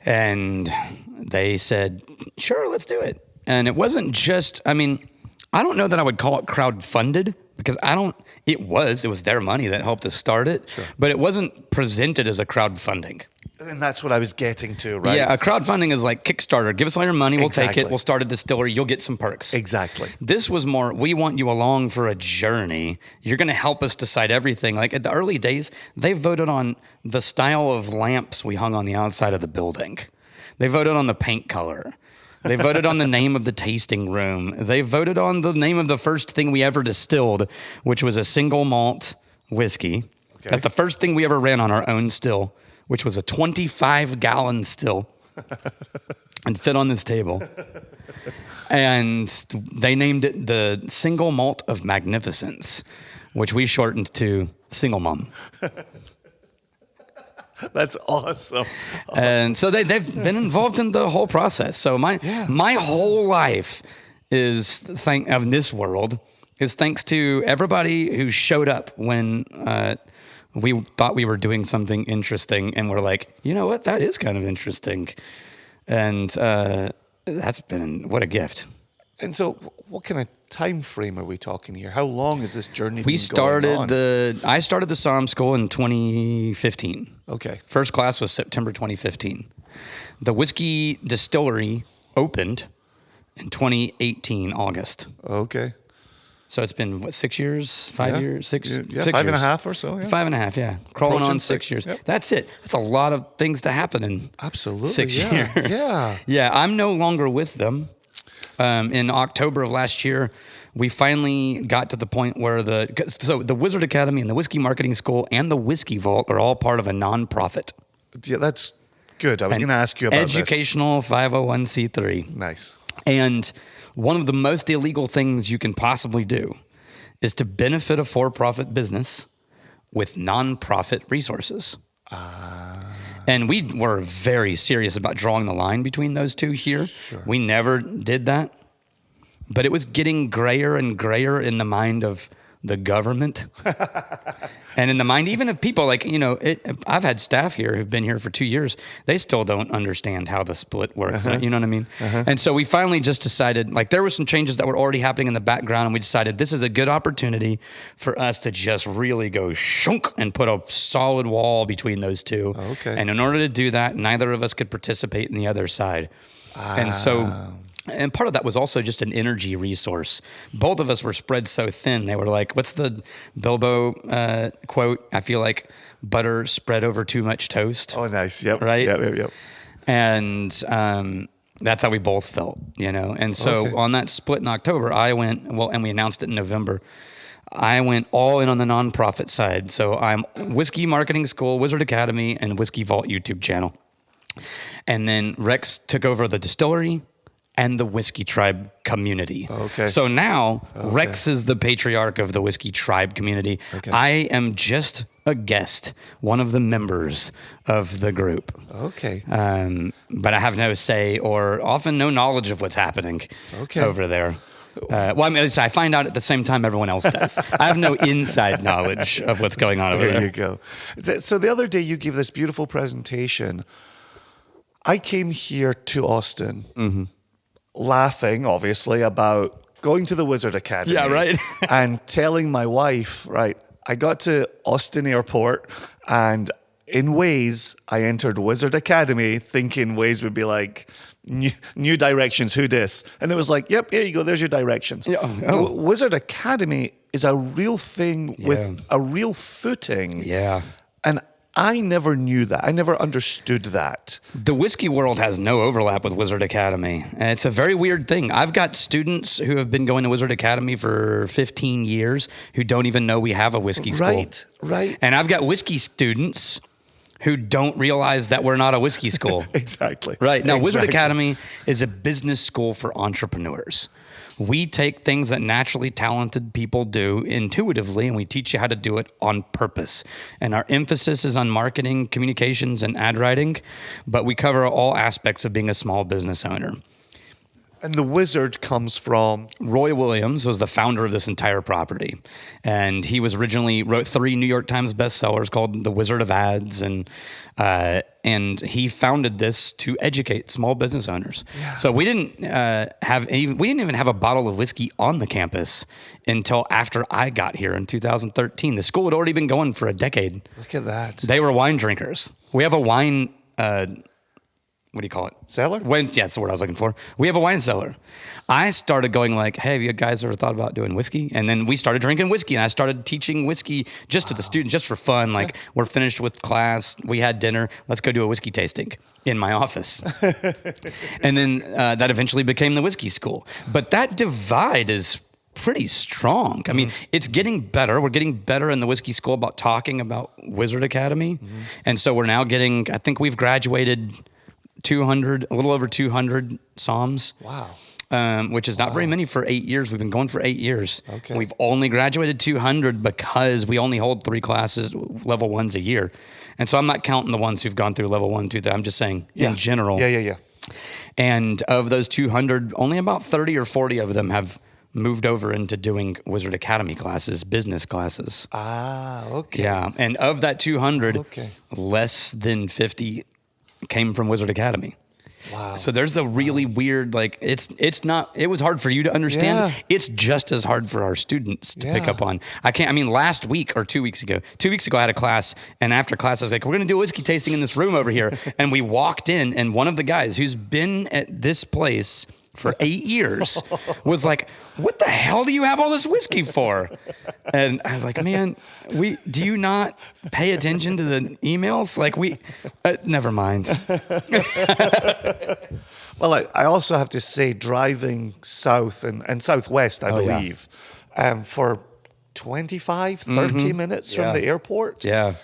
[SPEAKER 4] And they said, sure, let's do it. And it wasn't just, I don't know that I would call it crowd-funded because it was their money that helped us start it, but it wasn't presented as a crowdfunding.
[SPEAKER 2] And that's what I was getting to, right?
[SPEAKER 4] Yeah, a crowdfunding is like Kickstarter. Give us all your money, we'll take it, we'll start a distillery, you'll get some perks.
[SPEAKER 2] Exactly.
[SPEAKER 4] This was more, we want you along for a journey. You're going to help us decide everything. Like at the early days, they voted on the style of lamps we hung on the outside of the building. They voted on the paint color. They voted on the name of the tasting room. They voted on the name of the first thing we ever distilled, which was a single malt whiskey. Okay. That's the first thing we ever ran on our own still, which was a 25-gallon still and fit on this table. And they named it the Single Malt of Magnificence, which we shortened to Single Mum.
[SPEAKER 2] That's awesome.
[SPEAKER 4] And so they've been involved in the whole process. So my whole life of this world is thanks to everybody who showed up when we thought we were doing something interesting, and we're like, you know what? That is kind of interesting. And that's been, what a gift.
[SPEAKER 2] And so what kind of time frame are we talking here? How long is this journey
[SPEAKER 4] I started the Somm School in 2015.
[SPEAKER 2] Okay.
[SPEAKER 4] First class was September 2015. The whiskey distillery opened in 2018, August.
[SPEAKER 2] Okay.
[SPEAKER 4] So it's been, 6 years? 5 years? 6
[SPEAKER 2] Yeah,
[SPEAKER 4] 6
[SPEAKER 2] 5 and a
[SPEAKER 4] years.
[SPEAKER 2] half or so. Yeah.
[SPEAKER 4] 5.5, yeah. Crawling
[SPEAKER 2] Approaching
[SPEAKER 4] on 6 years.
[SPEAKER 2] Yep.
[SPEAKER 4] That's it. That's a lot of things to happen in
[SPEAKER 2] Absolutely,
[SPEAKER 4] 6
[SPEAKER 2] yeah.
[SPEAKER 4] years.
[SPEAKER 2] Yeah.
[SPEAKER 4] Yeah, I'm no longer with them. In October of last year, we finally got to the point where the Wizard Academy and the Whiskey Marketing School and the Whiskey Vault are all part of a nonprofit.
[SPEAKER 2] Yeah, that's good. I was going to ask you about
[SPEAKER 4] educational 501c3.
[SPEAKER 2] Nice.
[SPEAKER 4] And one of the most illegal things you can possibly do is to benefit a for-profit business with nonprofit resources. And we were very serious about drawing the line between those two here. Sure. We never did that. But it was getting grayer and grayer in the mind of the government. And in the mind, even of people like, I've had staff here who've been here for 2 years. They still don't understand how the split works. You know what I mean? And so we finally just decided, like, there were some changes that were already happening in the background. And we decided this is a good opportunity for us to just really go shunk and put a solid wall between those two.
[SPEAKER 2] Okay.
[SPEAKER 4] And in order to do that, neither of us could participate in the other side. And part of that was also just an energy resource. Both of us were spread so thin. They were like, what's the Bilbo quote? I feel like butter spread over too much toast.
[SPEAKER 2] Oh, nice. Yep.
[SPEAKER 4] Right?
[SPEAKER 2] Yep.
[SPEAKER 4] And that's how we both felt, And so on that split in October, I went, and we announced it in November. I went all in on the nonprofit side. So I'm Whiskey Marketing School, Wizard Academy, and Whiskey Vault YouTube channel. And then Rex took over the distillery and the Whiskey Tribe community.
[SPEAKER 2] Okay.
[SPEAKER 4] So now Rex is the patriarch of the Whiskey Tribe community.
[SPEAKER 2] Okay.
[SPEAKER 4] I am just a guest, one of the members of the group.
[SPEAKER 2] Okay.
[SPEAKER 4] But I have no say or often no knowledge of what's happening over there. I find out at the same time everyone else does. I have no inside knowledge of what's going on over there.
[SPEAKER 2] There you go. So the other day you gave this beautiful presentation. I came here to Austin laughing, obviously, about going to the Wizard Academy.
[SPEAKER 4] Yeah, right.
[SPEAKER 2] And telling my wife, right, I got to Austin Airport and in Waze, I entered Wizard Academy thinking Waze would be like, new directions, who dis? And it was like, yep, here you go, there's your directions.
[SPEAKER 4] Yeah.
[SPEAKER 2] Wizard Academy is a real thing with a real footing.
[SPEAKER 4] Yeah.
[SPEAKER 2] And I never knew that. I never understood that.
[SPEAKER 4] The whiskey world has no overlap with Wizard Academy. And it's a very weird thing. I've got students who have been going to Wizard Academy for 15 years who don't even know we have a whiskey school.
[SPEAKER 2] Right.
[SPEAKER 4] And I've got whiskey students who don't realize that we're not a whiskey school.
[SPEAKER 2] Exactly.
[SPEAKER 4] Right. Now, Wizard
[SPEAKER 2] Exactly.
[SPEAKER 4] Academy is a business school for entrepreneurs. We take things that naturally talented people do intuitively, and we teach you how to do it on purpose. And our emphasis is on marketing, communications, and ad writing, but we cover all aspects of being a small business owner.
[SPEAKER 2] And the wizard comes from?
[SPEAKER 4] Roy Williams was the founder of this entire property. And he was wrote 3 New York Times bestsellers called The Wizard of Ads. And he founded this to educate small business owners. Yeah. So we didn't even have a bottle of whiskey on the campus until after I got here in 2013. The school had already been going for a decade.
[SPEAKER 2] Look at that.
[SPEAKER 4] They were wine drinkers. We have a wine, what do you call it?
[SPEAKER 2] Cellar?
[SPEAKER 4] That's the word I was looking for. We have a wine cellar. I started going like, hey, have you guys ever thought about doing whiskey? And then we started drinking whiskey, and I started teaching whiskey just to the students, just for fun. Like, we're finished with class, we had dinner, let's go do a whiskey tasting in my office. And then that eventually became the whiskey school. But that divide is pretty strong. I mean, it's getting better. We're getting better in the whiskey school about talking about Wizard Academy. And so we're now I think we've graduated a little over 200 Psalms.
[SPEAKER 2] Wow.
[SPEAKER 4] Which is not very many for 8 years. We've been going for 8 years.
[SPEAKER 2] Okay.
[SPEAKER 4] And we've only graduated 200 because we only hold 3 classes, level 1s a year. And so I'm not counting the ones who've gone through level 1, 2, 3. I'm just saying in general.
[SPEAKER 2] Yeah.
[SPEAKER 4] And of those 200, only about 30 or 40 of them have moved over into doing Wizard Academy classes, business classes.
[SPEAKER 2] Ah, okay.
[SPEAKER 4] Yeah. And of that 200,
[SPEAKER 2] Okay.
[SPEAKER 4] less than 50 came from Wizard Academy.
[SPEAKER 2] Wow.
[SPEAKER 4] So there's a really weird, like, it was hard for you to understand.
[SPEAKER 2] Yeah.
[SPEAKER 4] It's just as hard for our students to pick
[SPEAKER 2] Yeah.
[SPEAKER 4] up on. Last week or 2 weeks ago, I had a class, and after class I was like, we're going to do a whiskey tasting in this room over here. And we walked in, and one of the guys who's been at this place for 8 years was like, what the hell do you have all this whiskey for? And I was like, man, do you not pay attention to the emails? Like never mind.
[SPEAKER 2] Well, I also have to say, driving south and southwest, I believe, for 25, 30 minutes from the airport.
[SPEAKER 4] Yeah.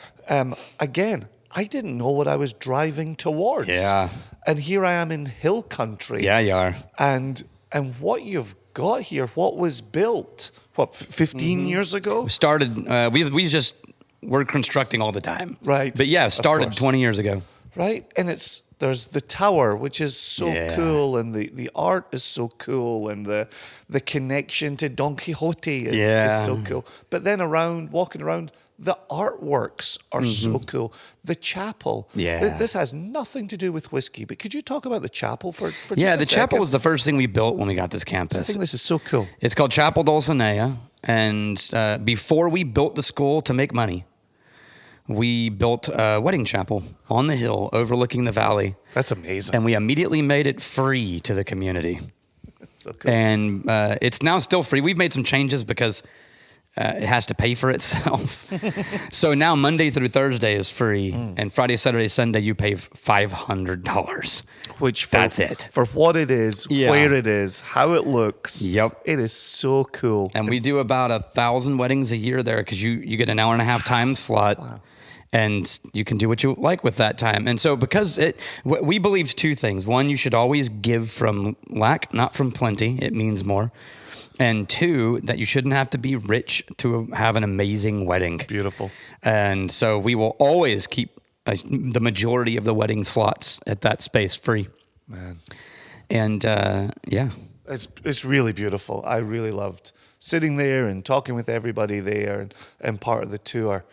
[SPEAKER 2] Again, I didn't know what I was driving towards.
[SPEAKER 4] Yeah.
[SPEAKER 2] And here I am in hill country.
[SPEAKER 4] Yeah, you are.
[SPEAKER 2] And what you've got here, what was built, 15 years ago?
[SPEAKER 4] We started, we're constructing all the time.
[SPEAKER 2] Right.
[SPEAKER 4] But yeah,
[SPEAKER 2] Of
[SPEAKER 4] started
[SPEAKER 2] course.
[SPEAKER 4] 20 years ago.
[SPEAKER 2] Right? And it's There's the tower, which is so
[SPEAKER 4] Yeah.
[SPEAKER 2] cool, and the art is so cool, and the connection to Don Quixote is so cool. But then walking around, the artworks are so cool. The chapel.
[SPEAKER 4] Yeah.
[SPEAKER 2] This has nothing to do with whiskey, but could you talk about the chapel for just
[SPEAKER 4] Yeah,
[SPEAKER 2] a
[SPEAKER 4] the chapel
[SPEAKER 2] second?
[SPEAKER 4] was the first thing we built when we got this
[SPEAKER 2] I
[SPEAKER 4] campus.
[SPEAKER 2] think this is so cool.
[SPEAKER 4] It's called Chapel Dulcinea. And before we built the school to make money, we built a wedding chapel on the hill overlooking the valley.
[SPEAKER 2] That's amazing.
[SPEAKER 4] And we immediately made it free to the community.
[SPEAKER 2] So cool.
[SPEAKER 4] And it's now still free. We've made some changes because it has to pay for itself. So now Monday through Thursday is free, and Friday, Saturday, Sunday you pay $500.
[SPEAKER 2] Which
[SPEAKER 4] That's it.
[SPEAKER 2] For what it is,
[SPEAKER 4] Yeah.
[SPEAKER 2] where it is, how it looks.
[SPEAKER 4] Yep.
[SPEAKER 2] It is so cool.
[SPEAKER 4] And we do about 1,000 weddings a year there because you get an hour and a half time slot.
[SPEAKER 2] Wow.
[SPEAKER 4] And you can do what you like with that time. And so because we believed two things. One, you should always give from lack, not from plenty. It means more. And two, that you shouldn't have to be rich to have an amazing wedding.
[SPEAKER 2] Beautiful.
[SPEAKER 4] And so we will always keep the majority of the wedding slots at that space free.
[SPEAKER 2] Man.
[SPEAKER 4] And yeah.
[SPEAKER 2] It's really beautiful. I really loved sitting there and talking with everybody there and part of the tour.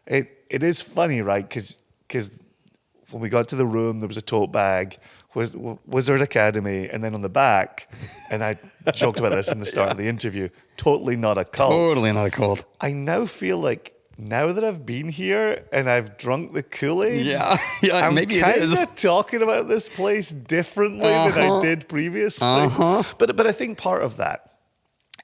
[SPEAKER 2] It is funny, right? Because when we got to the room, there was a tote bag, Wizard Academy, and then on the back, and I joked about this in the start of the interview, totally not a cult.
[SPEAKER 4] Totally not a cult.
[SPEAKER 2] I now feel like now that I've been here and I've drunk the Kool-Aid,
[SPEAKER 4] Yeah,
[SPEAKER 2] I'm
[SPEAKER 4] maybe it
[SPEAKER 2] kind
[SPEAKER 4] is.
[SPEAKER 2] of talking about this place differently than I did previously. But I think part of that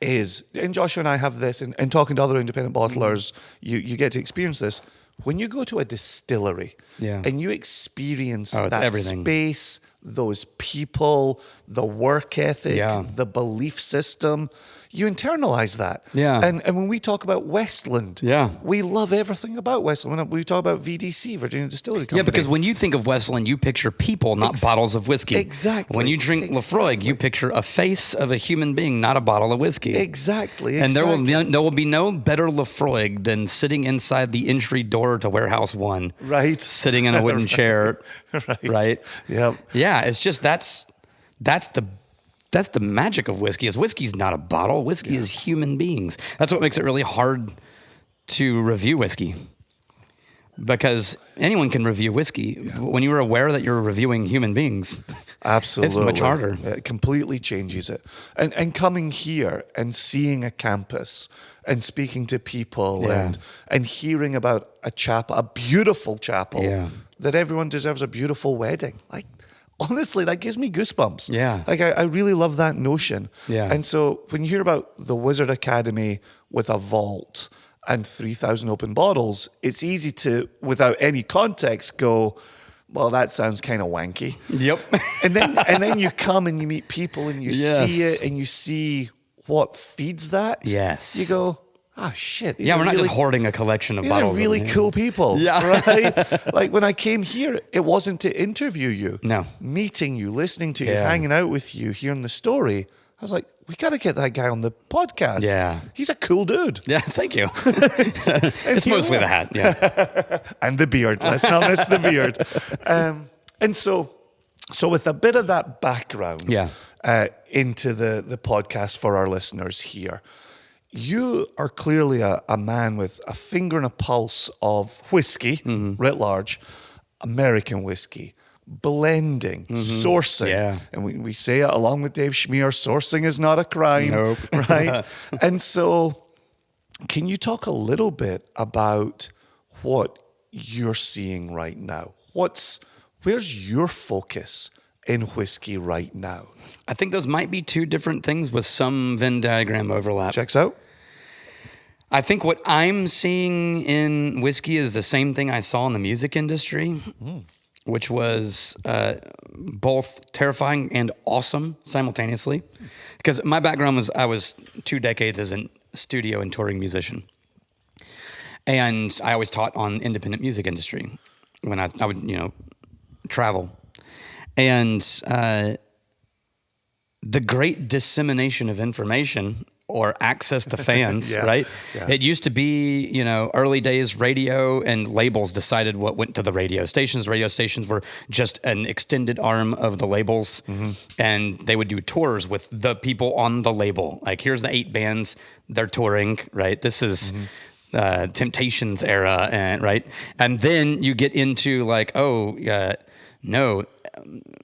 [SPEAKER 2] is, and Joshua and I have this, and talking to other independent bottlers, you get to experience this. When you go to a distillery
[SPEAKER 4] Yeah.
[SPEAKER 2] and you experience
[SPEAKER 4] Oh, it's
[SPEAKER 2] that
[SPEAKER 4] everything.
[SPEAKER 2] space, those people, the work ethic,
[SPEAKER 4] Yeah.
[SPEAKER 2] the belief system, you internalize that.
[SPEAKER 4] Yeah.
[SPEAKER 2] And when we talk about Westland,
[SPEAKER 4] Yeah.
[SPEAKER 2] we love everything about Westland. When we talk about VDC, Virginia Distillery Company.
[SPEAKER 4] Yeah, because when you think of Westland, you picture people, not bottles of whiskey.
[SPEAKER 2] Exactly.
[SPEAKER 4] When you drink Lafroig, you picture a face of a human being, not a bottle of whiskey.
[SPEAKER 2] Exactly.
[SPEAKER 4] And there will be no better Lafroig than sitting inside the entry door to Warehouse 1.
[SPEAKER 2] Right.
[SPEAKER 4] Sitting in a wooden chair. Right.
[SPEAKER 2] Yep.
[SPEAKER 4] Yeah, it's just that's the magic of whiskey. Is whiskey's not a bottle. Whiskey is human beings. That's what makes it really hard to review whiskey. Because anyone can review whiskey. When you are aware that you're reviewing human beings,
[SPEAKER 2] Absolutely.
[SPEAKER 4] it's much harder.
[SPEAKER 2] It completely changes it. And coming here and seeing a campus and speaking to people
[SPEAKER 4] Yeah.
[SPEAKER 2] and hearing about a beautiful chapel
[SPEAKER 4] Yeah.
[SPEAKER 2] that everyone deserves a beautiful wedding. Like, honestly, that gives me goosebumps.
[SPEAKER 4] Yeah.
[SPEAKER 2] Like, I really love that notion.
[SPEAKER 4] Yeah.
[SPEAKER 2] And so when you hear about the Wizard Academy with a vault and 3,000 open bottles, it's easy to, without any context, go, well, that sounds kind of wanky.
[SPEAKER 4] Yep.
[SPEAKER 2] And then you come and you meet people and you
[SPEAKER 4] Yes.
[SPEAKER 2] see it and you see what feeds that.
[SPEAKER 4] Yes.
[SPEAKER 2] You go, oh shit.
[SPEAKER 4] Yeah, we're not just hoarding a collection of
[SPEAKER 2] These are
[SPEAKER 4] bottles.
[SPEAKER 2] really cool people.
[SPEAKER 4] Yeah.
[SPEAKER 2] Right? Like when I came here, it wasn't to interview you.
[SPEAKER 4] No.
[SPEAKER 2] Meeting you, listening to you,
[SPEAKER 4] Yeah.
[SPEAKER 2] hanging out with you, hearing the story. I was like, we got to get that guy on the podcast.
[SPEAKER 4] Yeah.
[SPEAKER 2] He's a cool dude.
[SPEAKER 4] Yeah, thank you. It's
[SPEAKER 2] here
[SPEAKER 4] mostly
[SPEAKER 2] we
[SPEAKER 4] the
[SPEAKER 2] are.
[SPEAKER 4] hat. Yeah.
[SPEAKER 2] And the beard. Let's not miss the beard. And so with a bit of that background
[SPEAKER 4] Yeah.
[SPEAKER 2] into the podcast for our listeners here, you are clearly a man with a finger and a pulse of whiskey, writ large, American whiskey, blending, sourcing.
[SPEAKER 4] Yeah.
[SPEAKER 2] And we say it along with Dave Schmier, sourcing is not a crime.
[SPEAKER 4] Nope.
[SPEAKER 2] Right? And so can you talk a little bit about what you're seeing right now? Where's your focus in whiskey right now?
[SPEAKER 4] I think those might be two different things with some Venn diagram overlap.
[SPEAKER 2] Checks out.
[SPEAKER 4] I think what I'm seeing in whiskey is the same thing I saw in the music industry, which was both terrifying and awesome simultaneously. Because my background was I was 2 decades as a studio and touring musician. And I always taught on independent music industry when I would, travel. And the great dissemination of information or access to fans,
[SPEAKER 2] Yeah,
[SPEAKER 4] right?
[SPEAKER 2] yeah.
[SPEAKER 4] It used to be, early days radio and labels decided what went to the radio stations. Radio stations were just an extended arm of the labels, and they would do tours with the people on the label. Like, here's the 8 bands they're touring, right? This is Temptations era, and right? And then you get into like,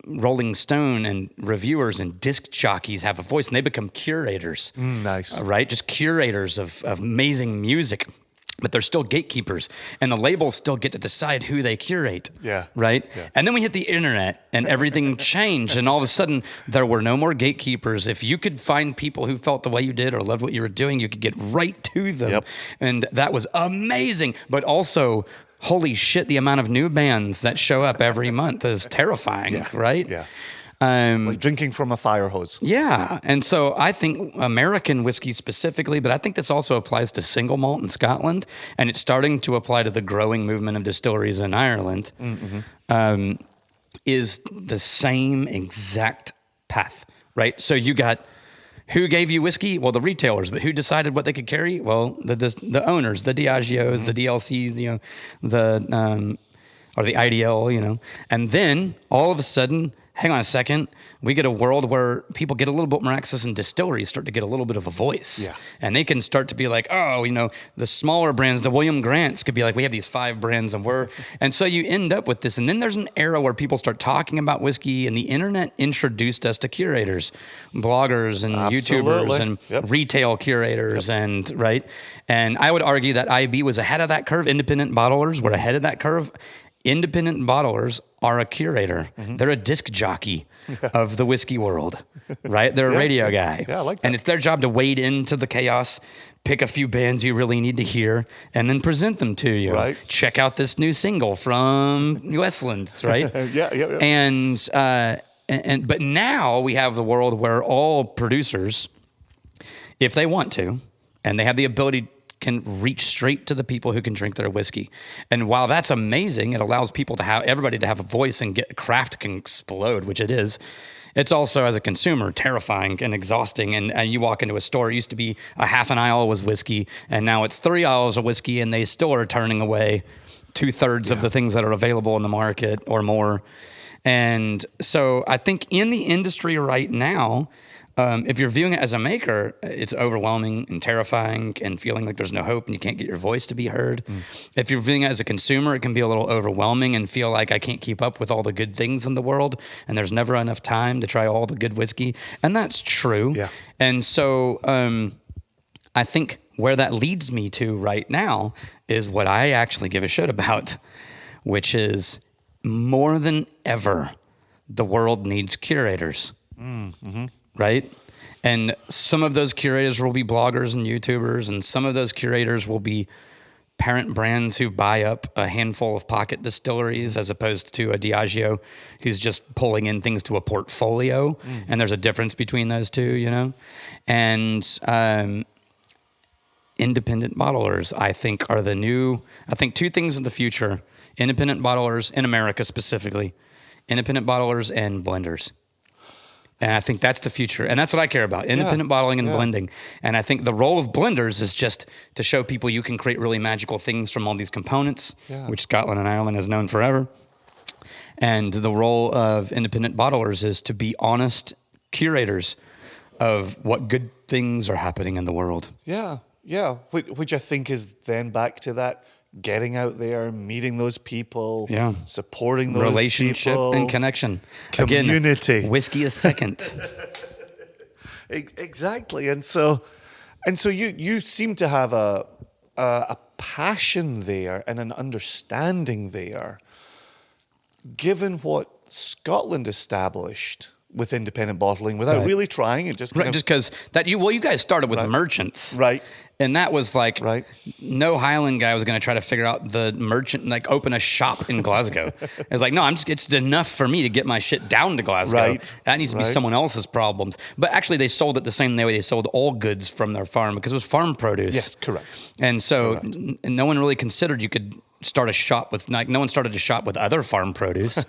[SPEAKER 4] Rolling Stone and reviewers and disc jockeys have a voice, and they become curators.
[SPEAKER 2] Nice.
[SPEAKER 4] Right? Just curators of amazing music. But they're still gatekeepers, and the labels still get to decide who they curate.
[SPEAKER 2] Yeah.
[SPEAKER 4] Right?
[SPEAKER 2] Yeah.
[SPEAKER 4] And then we hit the internet, and everything changed, and all of a sudden, there were no more gatekeepers. If you could find people who felt the way you did or loved what you were doing, you could get right to them.
[SPEAKER 2] Yep.
[SPEAKER 4] And that was amazing. But also, holy shit, the amount of new bands that show up every month is terrifying, right?
[SPEAKER 2] Yeah. Like drinking from a fire hose.
[SPEAKER 4] Yeah. And so I think American whiskey specifically, but I think this also applies to single malt in Scotland, and it's starting to apply to the growing movement of distilleries in Ireland, is the same exact path, right? So you got, who gave you whiskey? Well, the retailers, but who decided what they could carry? Well, the owners, the Diageos, the DLCs, or the IDL, and then all of a sudden, hang on a second, we get a world where people get a little bit more access, and distilleries start to get a little bit of a voice.
[SPEAKER 2] Yeah.
[SPEAKER 4] And they can start to be like, the smaller brands, the William Grants could be like, we have these 5 brands and so you end up with this. And then there's an era where people start talking about whiskey, and the internet introduced us to curators, bloggers and YouTubers and retail curators right? And I would argue that IB was ahead of that curve. Independent bottlers were ahead of that curve. Independent bottlers are a curator. They're a disc jockey of the whiskey world, right? They're a radio guy.
[SPEAKER 2] Yeah, I like that.
[SPEAKER 4] And it's their job to wade into the chaos, pick a few bands you really need to hear, and then present them to you.
[SPEAKER 2] Right.
[SPEAKER 4] Check out this new single from Westland, right?
[SPEAKER 2] Yeah.
[SPEAKER 4] And but now we have the world where all producers, if they want to, and they have the ability, can reach straight to the people who can drink their whiskey. And while that's amazing, it allows people to have, everybody to have a voice, and craft can explode, which it is. It's also, as a consumer, terrifying and exhausting. And you walk into a store, it used to be a half an aisle was whiskey, and now it's 3 aisles of whiskey, and they still are turning away 2/3 of the things that are available in the market or more. And so I think in the industry right now, if you're viewing it as a maker, it's overwhelming and terrifying and feeling like there's no hope and you can't get your voice to be heard. If you're viewing it as a consumer, it can be a little overwhelming and feel like I can't keep up with all the good things in the world, and there's never enough time to try all the good whiskey. And that's true.
[SPEAKER 2] Yeah.
[SPEAKER 4] And so I think where that leads me to right now is what I actually give a shit about, which is more than ever, the world needs curators. Right? And some of those curators will be bloggers and YouTubers, and some of those curators will be parent brands who buy up a handful of pocket distilleries as opposed to a Diageo who's just pulling in things to a portfolio. And there's a difference between those two, And independent bottlers, I think, are I think 2 things in the future: independent bottlers in America specifically, independent bottlers and blenders. And I think that's the future. And that's what I care about, independent bottling and blending. And I think the role of blenders is just to show people you can create really magical things from all these components, which Scotland and Ireland has known forever. And the role of independent bottlers is to be honest curators of what good things are happening in the world.
[SPEAKER 2] Yeah. Which I think is then back to that getting out there, meeting those people, supporting those
[SPEAKER 4] relationship
[SPEAKER 2] people.
[SPEAKER 4] And connection.
[SPEAKER 2] Community.
[SPEAKER 4] Again, whiskey is second.
[SPEAKER 2] Exactly. And so you seem to have a passion there and an understanding there, given what Scotland established with independent bottling without really trying it. Just
[SPEAKER 4] because you guys started with merchants.
[SPEAKER 2] Right.
[SPEAKER 4] And that was like, no Highland guy was going to try to figure out the merchant, like open a shop in Glasgow. It's like, no, it's enough for me to get my shit down to Glasgow.
[SPEAKER 2] Right.
[SPEAKER 4] That needs to be someone else's problems. But actually they sold it the same way they sold all goods from their farm, because it was farm produce.
[SPEAKER 2] Yes, correct.
[SPEAKER 4] And so no one really considered you could start a shop with, like, no one started a shop with other farm produce,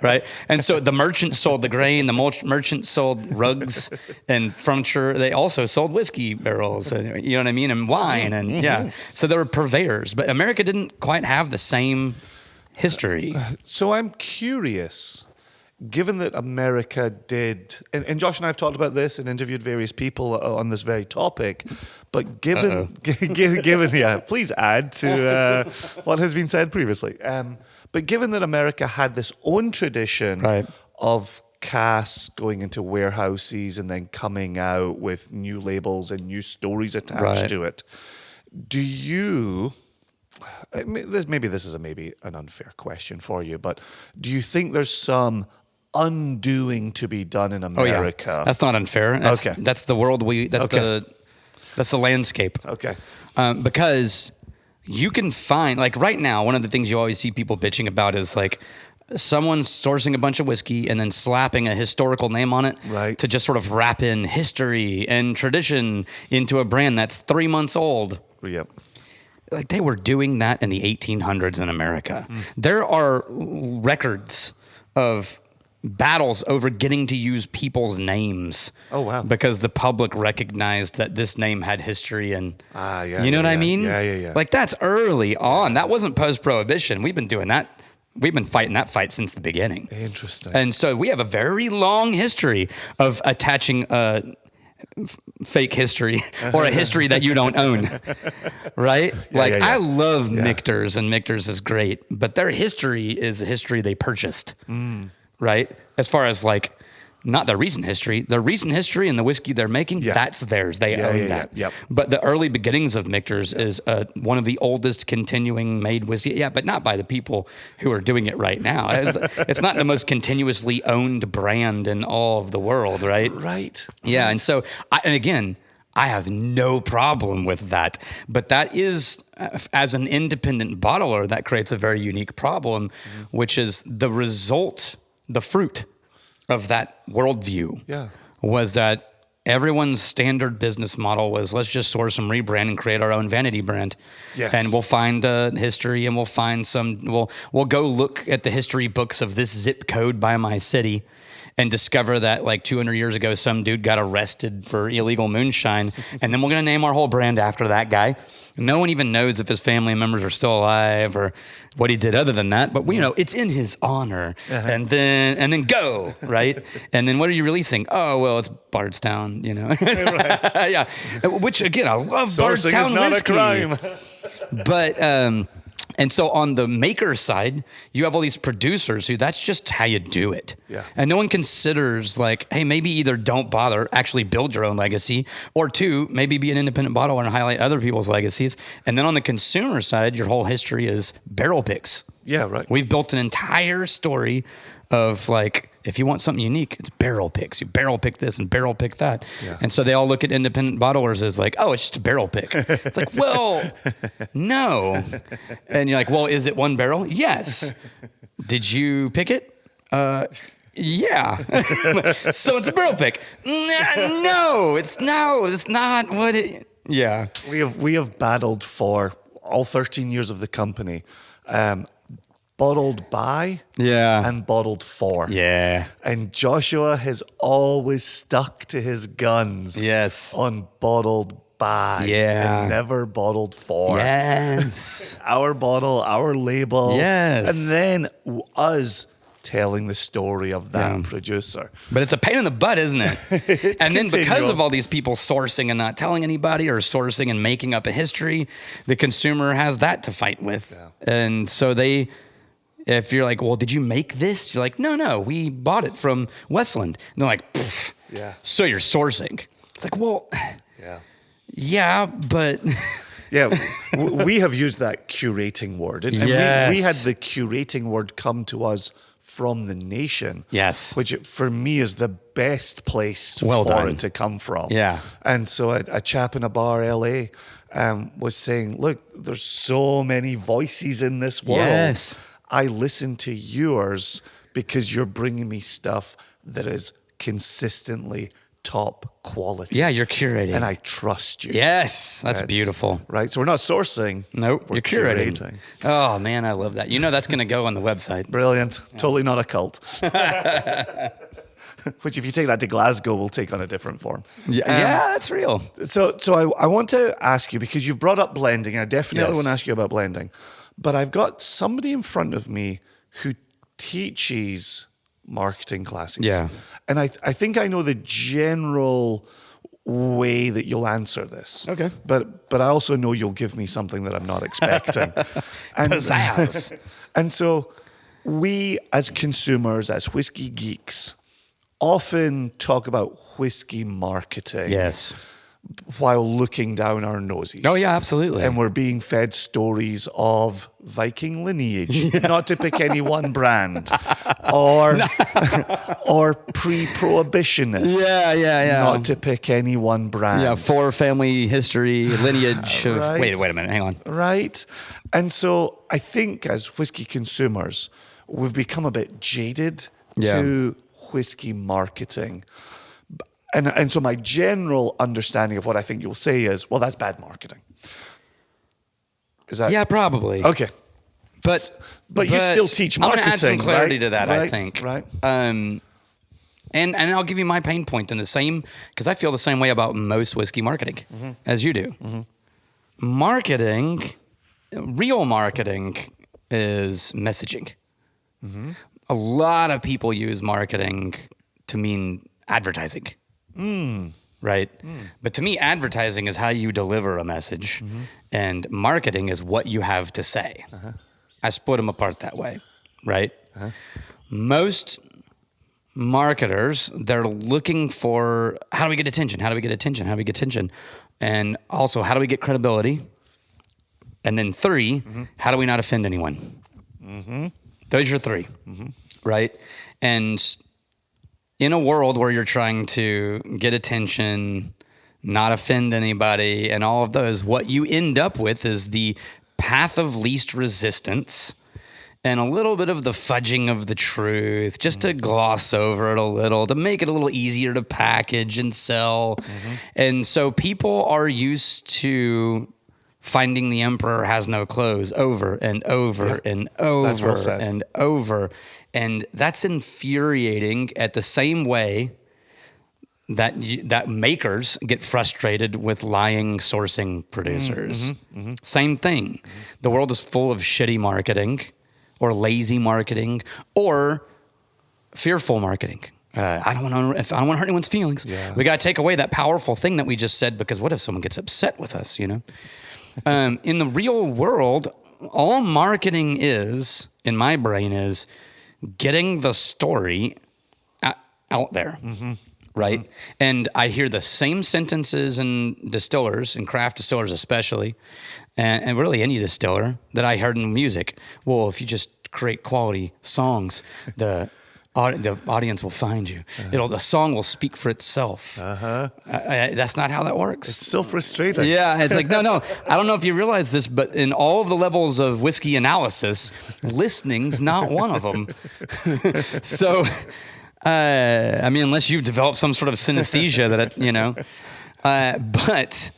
[SPEAKER 4] right? And so the merchant sold the grain, the merchant sold rugs and furniture. They also sold whiskey barrels, and, you know what I mean, and wine, and yeah. So they were purveyors, but America didn't quite have the same history.
[SPEAKER 2] So I'm curious, given that America did, and Josh and I have talked about this and interviewed various people on this very topic, but given, yeah, please add to what has been said previously. But given that America had this own tradition of casks going into warehouses and then coming out with new labels and new stories attached to it, do you... Maybe this is maybe an unfair question for you, but do you think there's some undoing to be done in America?
[SPEAKER 4] Oh, yeah. That's not unfair. That's the world that's the landscape.
[SPEAKER 2] Okay.
[SPEAKER 4] Because you can find, like right now, one of the things you always see people bitching about is like someone sourcing a bunch of whiskey and then slapping a historical name on it to just sort of wrap in history and tradition into a brand that's 3 months old.
[SPEAKER 2] Yep.
[SPEAKER 4] Like they were doing that in the 1800s in America. There are records of battles over getting to use people's names.
[SPEAKER 2] Oh, wow.
[SPEAKER 4] Because the public recognized that this name had history and you know what I mean?
[SPEAKER 2] Yeah.
[SPEAKER 4] Like that's early on. That wasn't post-prohibition. We've been doing that. We've been fighting that fight since the beginning.
[SPEAKER 2] Interesting.
[SPEAKER 4] And so we have a very long history of attaching fake history or a history that you don't own, right? I love Michter's, and Michter's is great, but their history is a history they purchased, right? As far as like, not their recent history and the whiskey they're making, that's theirs. They own that.
[SPEAKER 2] Yep.
[SPEAKER 4] But the early beginnings of Michter's is one of the oldest continuing made whiskey. Yeah, but not by the people who are doing it right now. It's not the most continuously owned brand in all of the world, right?
[SPEAKER 2] Right.
[SPEAKER 4] Yeah, and so, and again, I have no problem with that. But that is, as an independent bottler, that creates a very unique problem, which is the result, the fruit of that worldview was that everyone's standard business model was, let's just source some rebrand and create our own vanity brand.
[SPEAKER 2] Yes.
[SPEAKER 4] And we'll find history, and we'll find we'll go look at the history books of this zip code by my city and discover that like 200 years ago, some dude got arrested for illegal moonshine. And then we're going to name our whole brand after that guy. No one even knows if his family members are still alive or what he did other than that. But it's in his honor. And then go, right? And then what are you releasing? Oh, well, it's Bardstown, you know. Yeah. Which again, I love
[SPEAKER 2] Sourcing
[SPEAKER 4] Bardstown
[SPEAKER 2] is not
[SPEAKER 4] whiskey.
[SPEAKER 2] a crime.
[SPEAKER 4] But and so on the maker side, you have all these producers who that's just how you do it.
[SPEAKER 2] Yeah.
[SPEAKER 4] And no one considers like, hey, maybe either don't bother, actually build your own legacy, or two, maybe be an independent bottler and highlight other people's legacies. And then on the consumer side, your whole history is barrel picks.
[SPEAKER 2] Yeah, right.
[SPEAKER 4] We've built an entire story of like, if you want something unique, it's barrel picks. You barrel pick this and barrel pick that. Yeah. And so they all look at independent bottlers as like, oh, it's just a barrel pick. It's like, well, no. And you're like, well, is it one barrel? Yes. Did you pick it? Yeah. So it's a barrel pick. No, it's not what it, yeah.
[SPEAKER 2] We have battled for all 13 years of the company. Bottled by and bottled for.
[SPEAKER 4] Yeah.
[SPEAKER 2] And Joshua has always stuck to his guns on bottled by and never bottled for.
[SPEAKER 4] Yes.
[SPEAKER 2] Our bottle, our label.
[SPEAKER 4] Yes.
[SPEAKER 2] And then us telling the story of that producer.
[SPEAKER 4] But it's a pain in the butt, isn't it? And then because of all these people sourcing and not telling anybody, or sourcing and making up a history, the consumer has that to fight with. Yeah. And so if you're like, well, did you make this? You're like, no, we bought it from Westland. And they're like, so you're sourcing. It's like, well, but...
[SPEAKER 2] Yeah, we have used that curating word. And we had the curating word come to us from the Nation.
[SPEAKER 4] Yes.
[SPEAKER 2] Which for me is the best place
[SPEAKER 4] for
[SPEAKER 2] it to come from.
[SPEAKER 4] Yeah.
[SPEAKER 2] And so a chap in a bar, LA, was saying, look, there's so many voices in this world.
[SPEAKER 4] Yes.
[SPEAKER 2] I listen to yours because you're bringing me stuff that is consistently top quality.
[SPEAKER 4] Yeah, you're curating.
[SPEAKER 2] And I trust you.
[SPEAKER 4] Yes, that's beautiful.
[SPEAKER 2] Right? So we're not sourcing.
[SPEAKER 4] Nope,
[SPEAKER 2] we're
[SPEAKER 4] you're curating. Oh, man, I love that. You know that's going to go on the website.
[SPEAKER 2] Brilliant. Yeah. Totally not a cult. Which, if you take that to Glasgow, will take on a different form.
[SPEAKER 4] Yeah, that's real.
[SPEAKER 2] So I want to ask you, because you've brought up blending, and I definitely want to ask you about blending. But I've got somebody in front of me who teaches marketing classes.
[SPEAKER 4] Yeah.
[SPEAKER 2] And I think I know the general way that you'll answer this.
[SPEAKER 4] Okay.
[SPEAKER 2] But I also know you'll give me something that I'm not expecting.
[SPEAKER 4] Pizzazz.
[SPEAKER 2] And so we, as consumers, as whiskey geeks, often talk about whiskey marketing.
[SPEAKER 4] Yes.
[SPEAKER 2] While looking down our noses.
[SPEAKER 4] Oh, yeah, absolutely.
[SPEAKER 2] And we're being fed stories of Viking lineage, not to pick any one brand, or pre-prohibitionists.
[SPEAKER 4] Yeah.
[SPEAKER 2] Not to pick any one brand.
[SPEAKER 4] Yeah, for family history, lineage.
[SPEAKER 2] Right.
[SPEAKER 4] Wait a minute, hang on.
[SPEAKER 2] Right. And so I think as whiskey consumers, we've become a bit jaded to whiskey marketing. And so my general understanding of what I think you'll say is, well, that's bad marketing. Is that?
[SPEAKER 4] Yeah, probably.
[SPEAKER 2] Okay.
[SPEAKER 4] But
[SPEAKER 2] you still teach marketing.
[SPEAKER 4] I'm going to add some clarity to that,
[SPEAKER 2] right?
[SPEAKER 4] I think.
[SPEAKER 2] Right.
[SPEAKER 4] And I'll give you my pain point in the same, because I feel the same way about most whiskey marketing as you do. Mm-hmm. Marketing, real marketing is messaging. Mm-hmm. A lot of people use marketing to mean advertising. Right? But to me, advertising is how you deliver a message, and marketing is what you have to say. I split them apart that way, right? Most marketers, they're looking for, how do we get attention? How do we get attention? How do we get attention? And also, how do we get credibility? And then 3, how do we not offend anyone? Those are 3, right? And in a world where you're trying to get attention, not offend anybody, and all of those, what you end up with is the path of least resistance and a little bit of the fudging of the truth, just to gloss over it a little, to make it a little easier to package and sell. And so people are used to finding the emperor has no clothes over and over and over and over. And that's infuriating at the same way that makers get frustrated with lying sourcing producers. Same thing. The world is full of shitty marketing or lazy marketing or fearful marketing. I don't want to hurt anyone's feelings. Yeah. We got to take away that powerful thing that we just said, because what if someone gets upset with us, you know? In the real world, all marketing is, in my brain, is getting the story out there, right? And I hear the same sentences in distillers, and craft distillers especially, and really any distiller, that I heard in music. Well, if you just create quality songs, the audience will find you. The song will speak for itself. That's not how that works.
[SPEAKER 2] It's so frustrating.
[SPEAKER 4] Yeah, it's like, no. I don't know if you realize this, but in all of the levels of whiskey analysis, listening's not one of them. So, I mean, unless you've developed some sort of synesthesia but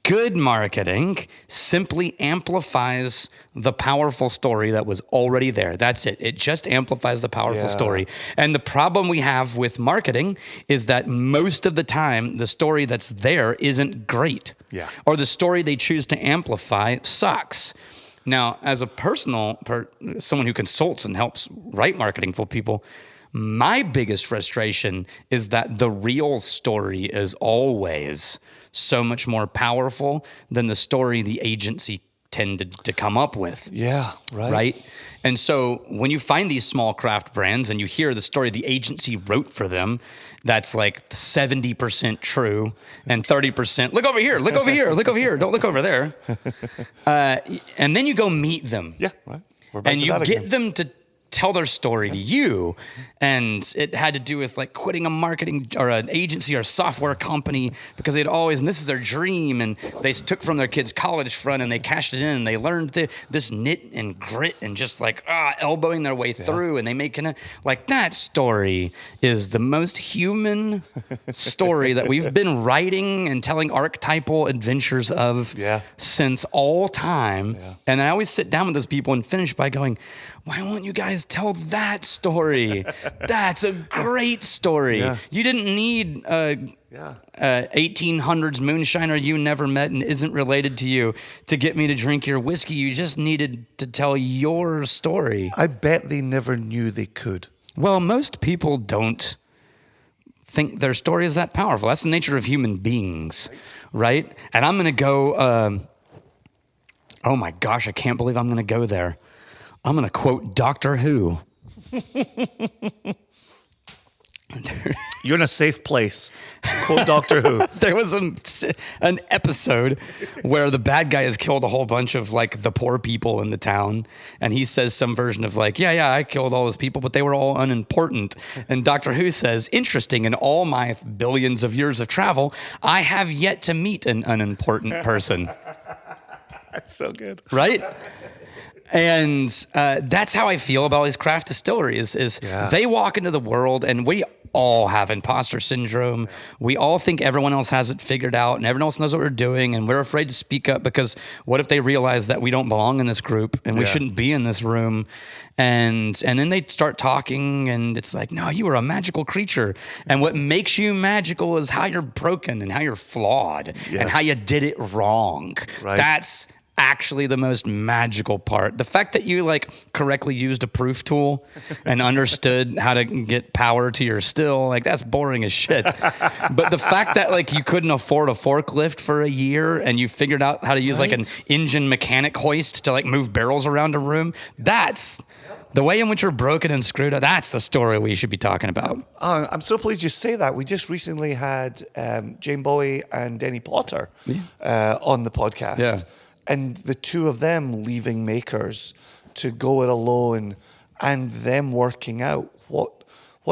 [SPEAKER 4] good marketing simply amplifies the powerful story that was already there. That's it. It just amplifies the powerful story. And the problem we have with marketing is that most of the time, the story that's there isn't great.
[SPEAKER 2] Yeah.
[SPEAKER 4] Or the story they choose to amplify sucks. Now, as a someone who consults and helps write marketing for people, my biggest frustration is that the real story is always so much more powerful than the story the agency tended to come up with.
[SPEAKER 2] Yeah, right.
[SPEAKER 4] Right? And so when you find these small craft brands and you hear the story the agency wrote for them, that's like 70% true and 30%, look over here, look over here, look over here, don't look over there. And then you go meet them.
[SPEAKER 2] Yeah, right.
[SPEAKER 4] And you get them to tell their story to you. And it had to do with like quitting a marketing or an agency or a software company because they'd always, and this is their dream. And they took from their kids' college fund and they cashed it in and they learned this knit and grit and just like elbowing their way through. And they make like that story is the most human story that we've been writing and telling archetypal adventures of since all time. Yeah. And I always sit down with those people and finish by going, why won't you guys tell that story? That's a great story. Yeah. You didn't need 1800s moonshiner you never met and isn't related to you to get me to drink your whiskey. You just needed to tell your story.
[SPEAKER 5] I bet they never knew they could.
[SPEAKER 4] Well, most people don't think their story is that powerful. That's the nature of human beings, right? And I'm going to go, oh my gosh, I can't believe I'm going to go there. I'm going to quote Doctor Who.
[SPEAKER 5] You're in a safe place. Quote Doctor Who.
[SPEAKER 4] There was an episode where the bad guy has killed a whole bunch of like the poor people in the town. And he says some version of like, yeah, I killed all those people, but they were all unimportant. And Doctor Who says, interesting, in all my billions of years of travel, I have yet to meet an unimportant person.
[SPEAKER 5] That's so good.
[SPEAKER 4] Right? And that's how I feel about these craft distilleries is they walk into the world and we all have imposter syndrome. Yeah. We all think everyone else has it figured out and everyone else knows what we're doing. And we're afraid to speak up because what if they realize that we don't belong in this group and we shouldn't be in this room? And then they start talking and it's like, no, you are a magical creature. And what makes you magical is how you're broken and how you're flawed and how you did it wrong.
[SPEAKER 5] Right.
[SPEAKER 4] That's actually the most magical part. The fact that you like correctly used a proof tool and understood how to get power to your still, like that's boring as shit. But the fact that like you couldn't afford a forklift for a year and you figured out how to use like an engine mechanic hoist to like move barrels around a room, that's the way in which you're broken and screwed up. That's the story we should be talking about.
[SPEAKER 5] I'm so pleased you say that. We just recently had Jane Bowie and Denny Potter on the podcast. Yeah. And the two of them leaving Makers to go it alone and them working out what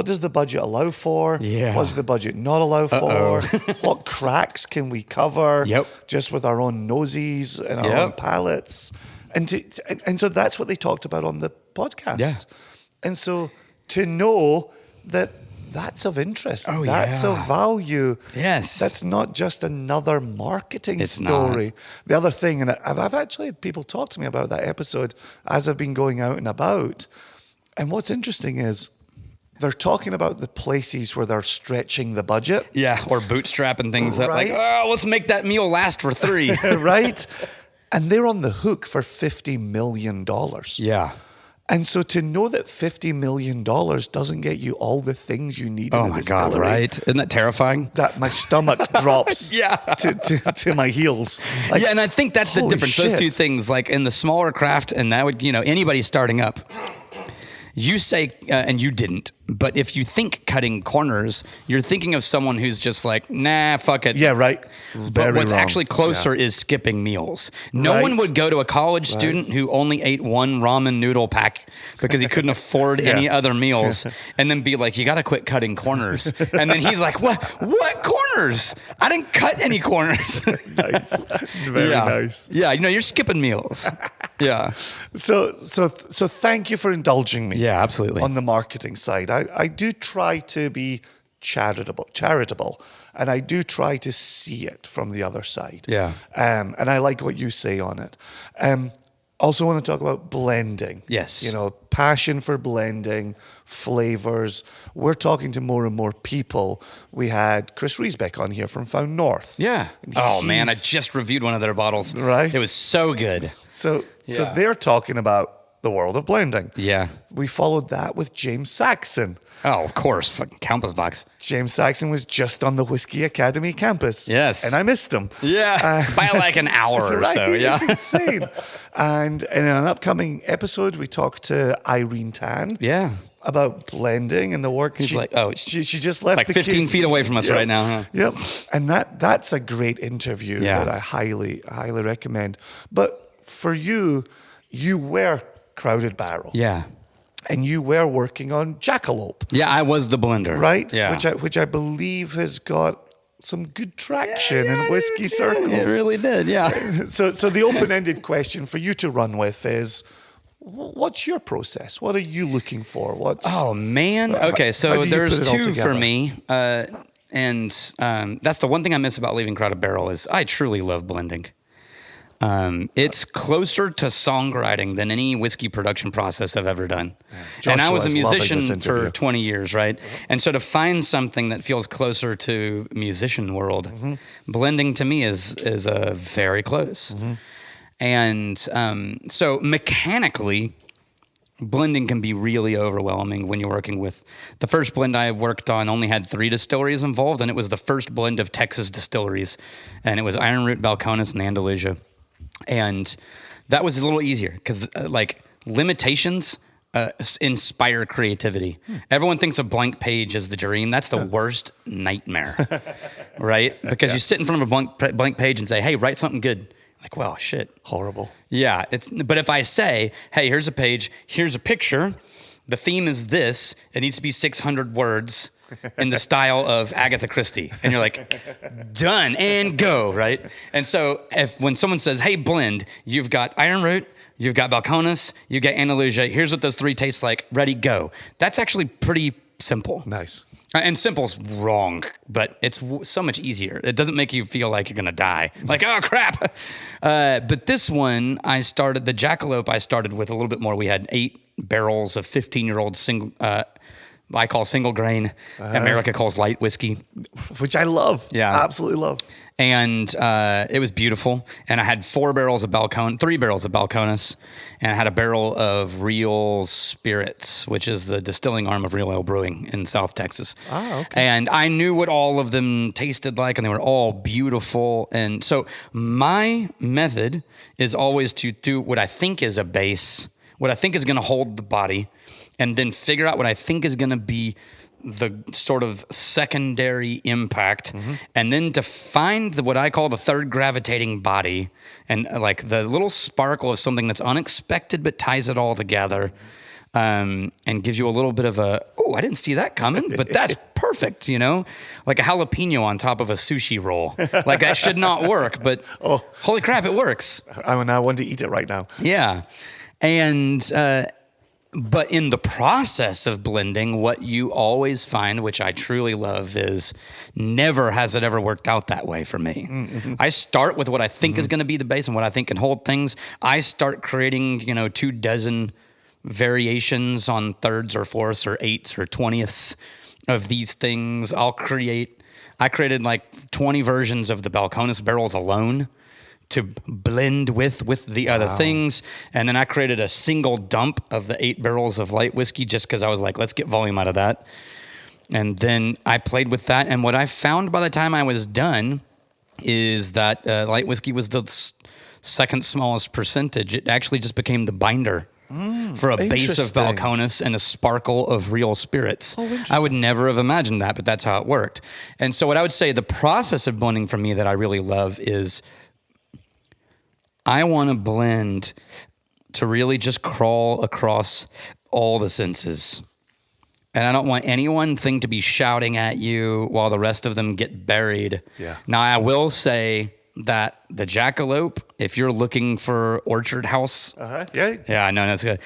[SPEAKER 5] does the budget allow for?
[SPEAKER 4] Yeah.
[SPEAKER 5] What does the budget not allow for? What cracks can we cover just with our own noses and our own palates? And so that's what they talked about on the podcast. Yeah. And so to know that that's of interest. Oh, that's of value.
[SPEAKER 4] Yes.
[SPEAKER 5] That's not just another marketing story. Not. The other thing, and I've actually had people talk to me about that episode as I've been going out and about. And what's interesting is they're talking about the places where they're stretching the budget.
[SPEAKER 4] Yeah, or bootstrapping things up. Like, let's make that meal last for 3.
[SPEAKER 5] Right? And they're on the hook for $50 million.
[SPEAKER 4] Yeah.
[SPEAKER 5] And so to know that $50 million doesn't get you all the things you need in a distillery.
[SPEAKER 4] Oh my God, right? Isn't that terrifying?
[SPEAKER 5] That my stomach drops to my heels. Like,
[SPEAKER 4] and I think that's the difference.
[SPEAKER 5] Shit.
[SPEAKER 4] Those two things, like in the smaller craft, and that would, anybody starting up, you say, and you didn't, but if you think cutting corners, you're thinking of someone who's just like, nah, fuck it.
[SPEAKER 5] Yeah, right.
[SPEAKER 4] But what's actually closer is skipping meals. No one would go to a college student who only ate one ramen noodle pack because he couldn't afford any other meals and then be like, you got to quit cutting corners. And then he's like, what corners? I didn't cut any corners.
[SPEAKER 5] Nice. Very nice.
[SPEAKER 4] Yeah, you're skipping meals. Yeah.
[SPEAKER 5] So thank you for indulging me.
[SPEAKER 4] Yeah, absolutely.
[SPEAKER 5] On the marketing side. I do try to be charitable, and I do try to see it from the other side.
[SPEAKER 4] Yeah.
[SPEAKER 5] And I like what you say on it. Also want to talk about blending.
[SPEAKER 4] Yes.
[SPEAKER 5] Passion for blending, flavors. We're talking to more and more people. We had Chris Riesbeck on here from Found North.
[SPEAKER 4] Yeah. Oh man, I just reviewed one of their bottles.
[SPEAKER 5] Right.
[SPEAKER 4] It was so good.
[SPEAKER 5] So they're talking about the world of blending.
[SPEAKER 4] Yeah.
[SPEAKER 5] We followed that with James Saxon.
[SPEAKER 4] Oh, of course. Fucking Campus Box.
[SPEAKER 5] James Saxon was just on the Whiskey Academy campus.
[SPEAKER 4] Yes.
[SPEAKER 5] And I missed him.
[SPEAKER 4] Yeah. By like an hour or so. Yeah.
[SPEAKER 5] It's insane. And in an upcoming episode, we talked to Irene Tan.
[SPEAKER 4] Yeah.
[SPEAKER 5] About blending and the work.
[SPEAKER 4] She's
[SPEAKER 5] she just left
[SPEAKER 4] like 15 feet away from us right now. Huh?
[SPEAKER 5] Yep. And that's a great interview that I highly, highly recommend. But for you were Crowded Barrel.
[SPEAKER 4] Yeah.
[SPEAKER 5] and you were working on Jackalope,
[SPEAKER 4] Yeah, I was the blender.
[SPEAKER 5] right?
[SPEAKER 4] Yeah.
[SPEAKER 5] Which I believe has got some good traction in whiskey circles.
[SPEAKER 4] It really did, yeah.
[SPEAKER 5] So the open-ended question for you to run with is, what's your process? What are you looking for?
[SPEAKER 4] Oh, man. Okay,
[SPEAKER 5] how
[SPEAKER 4] so
[SPEAKER 5] do you
[SPEAKER 4] there's
[SPEAKER 5] put it all
[SPEAKER 4] two for
[SPEAKER 5] together?
[SPEAKER 4] me. And that's the one thing I miss about leaving Crowded Barrel is I truly love blending. It's closer to songwriting than any whiskey production process I've ever done. And I was a
[SPEAKER 5] Joshua is loving
[SPEAKER 4] musician
[SPEAKER 5] this
[SPEAKER 4] for
[SPEAKER 5] interview.
[SPEAKER 4] 20 years, right? And so to find something that feels closer to musician world, blending to me is very close. And so mechanically, blending can be really overwhelming when you're working with. The first blend I worked on only had 3 distilleries involved, and it was the first blend of Texas distilleries. And it was Iron Root, Balcones, and Andalusia. And that was a little easier because limitations inspire creativity. Everyone thinks a blank page is the dream. That's the worst nightmare, right? Because you sit in front of a blank page and say, hey, write something good. Like, well, shit.
[SPEAKER 5] Horrible.
[SPEAKER 4] Yeah. But if I say, hey, here's a page, here's a picture, the theme is this, it needs to be 600 words in the style of Agatha Christie. And you're like, done and go, right? And so when someone says, hey, blend, you've got Iron Root, you've got Balcones, you've got Andalusia, here's what those 3 taste like, ready, go. That's actually pretty simple.
[SPEAKER 5] Nice.
[SPEAKER 4] And simple's wrong, but it's so much easier. It doesn't make you feel like you're going to die. Like, oh, crap. But this one, the Jackalope, I started with a little bit more. We had 8 barrels of 15-year-old single, I call single grain. America calls light whiskey.
[SPEAKER 5] Which I love.
[SPEAKER 4] Yeah.
[SPEAKER 5] Absolutely love.
[SPEAKER 4] And it was beautiful. And I had 3 barrels of Balcones, and I had a barrel of Real Spirits, which is the distilling arm of Real Ale Brewing in South Texas.
[SPEAKER 5] Oh, okay.
[SPEAKER 4] And I knew what all of them tasted like, and they were all beautiful. And so my method is always to do what I think is a base, what I think is going to hold the body, and then figure out what I think is going to be the sort of secondary impact, and then to find what I call the third gravitating body, and like the little sparkle of something that's unexpected but ties it all together, and gives you a little bit of I didn't see that coming, but that's perfect, like a jalapeno on top of a sushi roll. Like that should not work, but holy crap, it works.
[SPEAKER 5] I want to eat it right now.
[SPEAKER 4] Yeah, and but in the process of blending, what you always find, which I truly love, is never has it ever worked out that way for me. I start with what I think is going to be the base and what I think can hold things. I start creating, 24 variations on thirds or fourths or eighths or 20ths of these things. I created like 20 versions of the Balcones barrels alone to blend with the other things. And then I created a single dump of the 8 barrels of light whiskey just because I was like, let's get volume out of that. And then I played with that. And what I found by the time I was done is that light whiskey was the second smallest percentage. It actually just became the binder for a base of Balcones and a sparkle of Real Spirits. I would never have imagined that, but that's how it worked. And so what I would say, the process of blending for me that I really love is I want to blend to really just crawl across all the senses. And I don't want one thing to be shouting at you while the rest of them get buried.
[SPEAKER 5] Yeah.
[SPEAKER 4] Now, I will say that the Jackalope, if you're looking for Orchard House.
[SPEAKER 5] Yeah.
[SPEAKER 4] Yeah, no, that's good.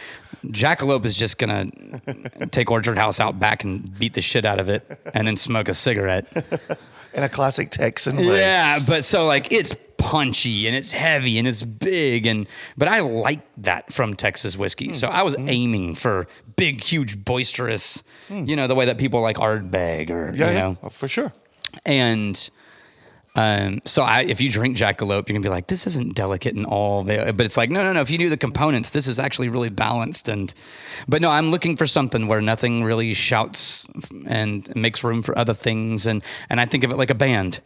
[SPEAKER 4] Jackalope is just going to take Orchard House out back and beat the shit out of it and then smoke a cigarette.
[SPEAKER 5] In a classic Texan way.
[SPEAKER 4] Yeah, but so like it's punchy and it's heavy and it's big, but I like that from Texas whiskey. So I was aiming for big, huge, boisterous, the way that people like Ardbeg or you know.
[SPEAKER 5] Oh, for sure.
[SPEAKER 4] And so if you drink Jackalope, you can be like, this isn't delicate and all, but it's like, no. If you knew the components, this is actually really balanced. But no, I'm looking for something where nothing really shouts and makes room for other things. And I think of it like a band.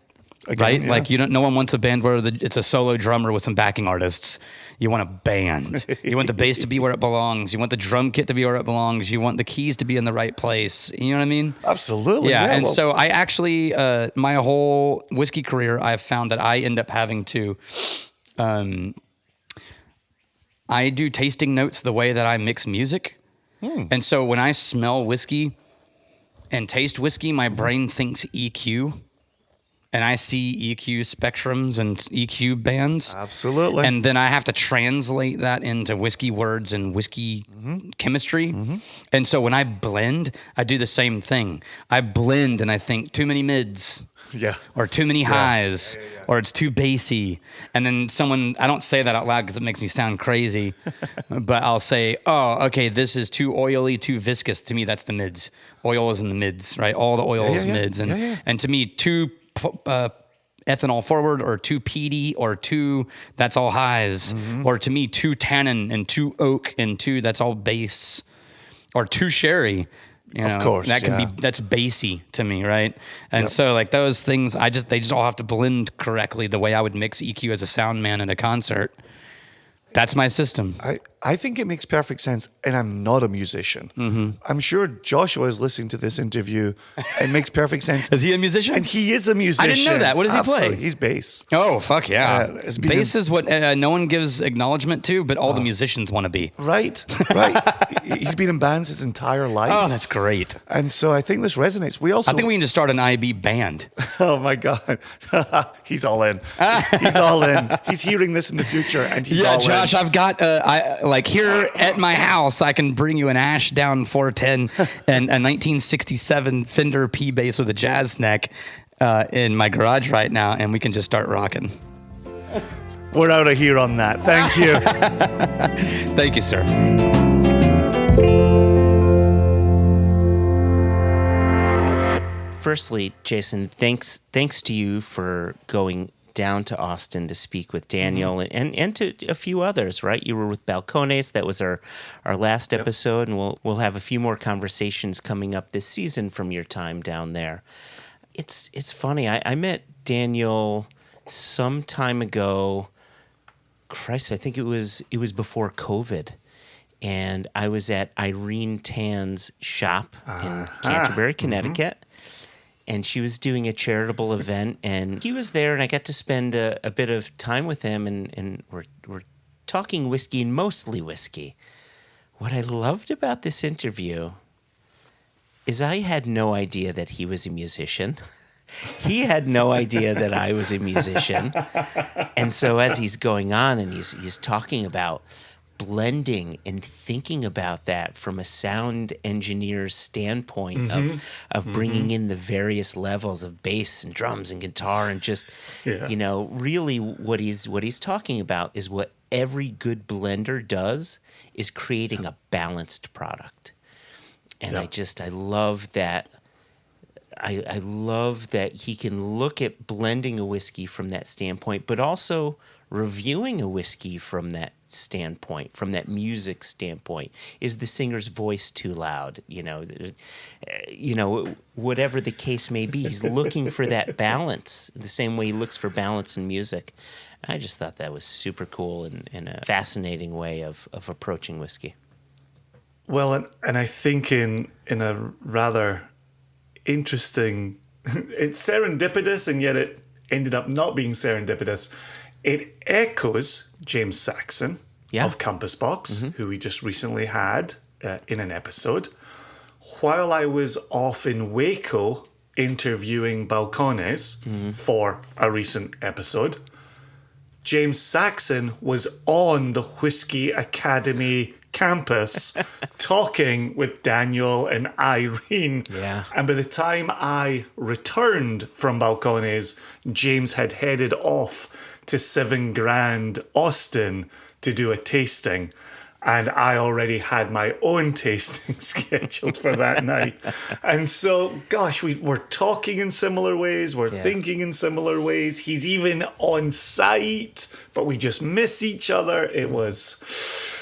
[SPEAKER 4] Again, right? Yeah. Like no one wants a band where it's a solo drummer with some backing artists. You want a band. You want the bass to be where it belongs. You want the drum kit to be where it belongs. You want the keys to be in the right place. You know what I mean?
[SPEAKER 5] Absolutely.
[SPEAKER 4] Yeah. So I actually, my whole whiskey career, I've found that I end up having to, I do tasting notes the way that I mix music. And so when I smell whiskey and taste whiskey, my brain thinks EQ. And I see EQ spectrums and EQ bands.
[SPEAKER 5] Absolutely.
[SPEAKER 4] And then I have to translate that into whiskey words and whiskey chemistry. And so when I blend, I do the same thing. I blend and I think too many mids.
[SPEAKER 5] Yeah.
[SPEAKER 4] Or too many highs. Or it's too bassy. And then I don't say that out loud because it makes me sound crazy. But I'll say, oh, okay, this is too oily, too viscous. To me, that's the mids. Oil is in the mids, right? All the oil is mids. And to me, too ethanol forward or too peaty or too that's all highs, or to me too tannin and too oak and too that's all base, or too sherry,
[SPEAKER 5] of course
[SPEAKER 4] that can be, that's bassy to me, right? And so like those things they just all have to blend correctly the way I would mix EQ as a sound man at a concert. That's my system.
[SPEAKER 5] I think it makes perfect sense, and I'm not a musician. I'm sure Joshua is listening to this interview. It makes perfect sense.
[SPEAKER 4] Is he a musician?
[SPEAKER 5] And he is a musician.
[SPEAKER 4] I didn't know that. What does he play?
[SPEAKER 5] He's bass.
[SPEAKER 4] Oh, fuck yeah. Bass
[SPEAKER 5] a-
[SPEAKER 4] is what no one gives acknowledgement to, but all the musicians want to be.
[SPEAKER 5] Right. He's been in bands his entire life.
[SPEAKER 4] Oh, that's great.
[SPEAKER 5] And so I think this resonates.
[SPEAKER 4] I think we need to start an IB band.
[SPEAKER 5] Oh my God. He's all in. He's all in. He's hearing this in the future, and he's all in.
[SPEAKER 4] Yeah, Josh, I've got like here at my house, I can bring you an Ashdown 410 and a 1967 Fender P bass with a jazz neck in my garage right now, and we can just start rocking.
[SPEAKER 5] We're out of here on that. Thank you.
[SPEAKER 4] Thank you, sir.
[SPEAKER 1] Firstly, Jason, thanks to you for going down to Austin to speak with Daniel and to a few others, right? You were with Balcones. That was our last episode, and we'll have a few more conversations coming up this season from your time down there. It's funny. I met Daniel some time ago. Christ, I think it was before COVID. And I was at Irene Tan's shop in Canterbury, Connecticut. And she was doing a charitable event, and he was there, and I got to spend a bit of time with him, and we're talking whiskey, and mostly whiskey. What I loved about this interview is I had no idea that he was a musician. He had no idea that I was a musician. And so as he's going on and he's talking about blending and thinking about that from a sound engineer's standpoint of bringing in the various levels of bass and drums and guitar and just, really what he's talking about is what every good blender does is creating a balanced product. And I love that. I love that he can look at blending a whiskey from that standpoint, but also reviewing a whiskey from that standpoint, from that music standpoint. Is the singer's voice too loud? Whatever the case may be, he's looking for that balance the same way he looks for balance in music. I just thought that was super cool and a fascinating way of approaching whiskey.
[SPEAKER 2] Well, and I think in a rather interesting, it's serendipitous, and yet it ended up not being serendipitous. It echoes James Saxon of Compass Box, who we just recently had in an episode. While I was off in Waco interviewing Balcones for a recent episode, James Saxon was on the Whiskey Academy campus talking with Daniel and Irene. Yeah. And by the time I returned from Balcones, James had headed off to 7 Grand Austin to do a tasting. And I already had my own tasting scheduled for that night. And so, gosh, we're talking in similar ways. We're thinking in similar ways. He's even on site, but we just miss each other. It was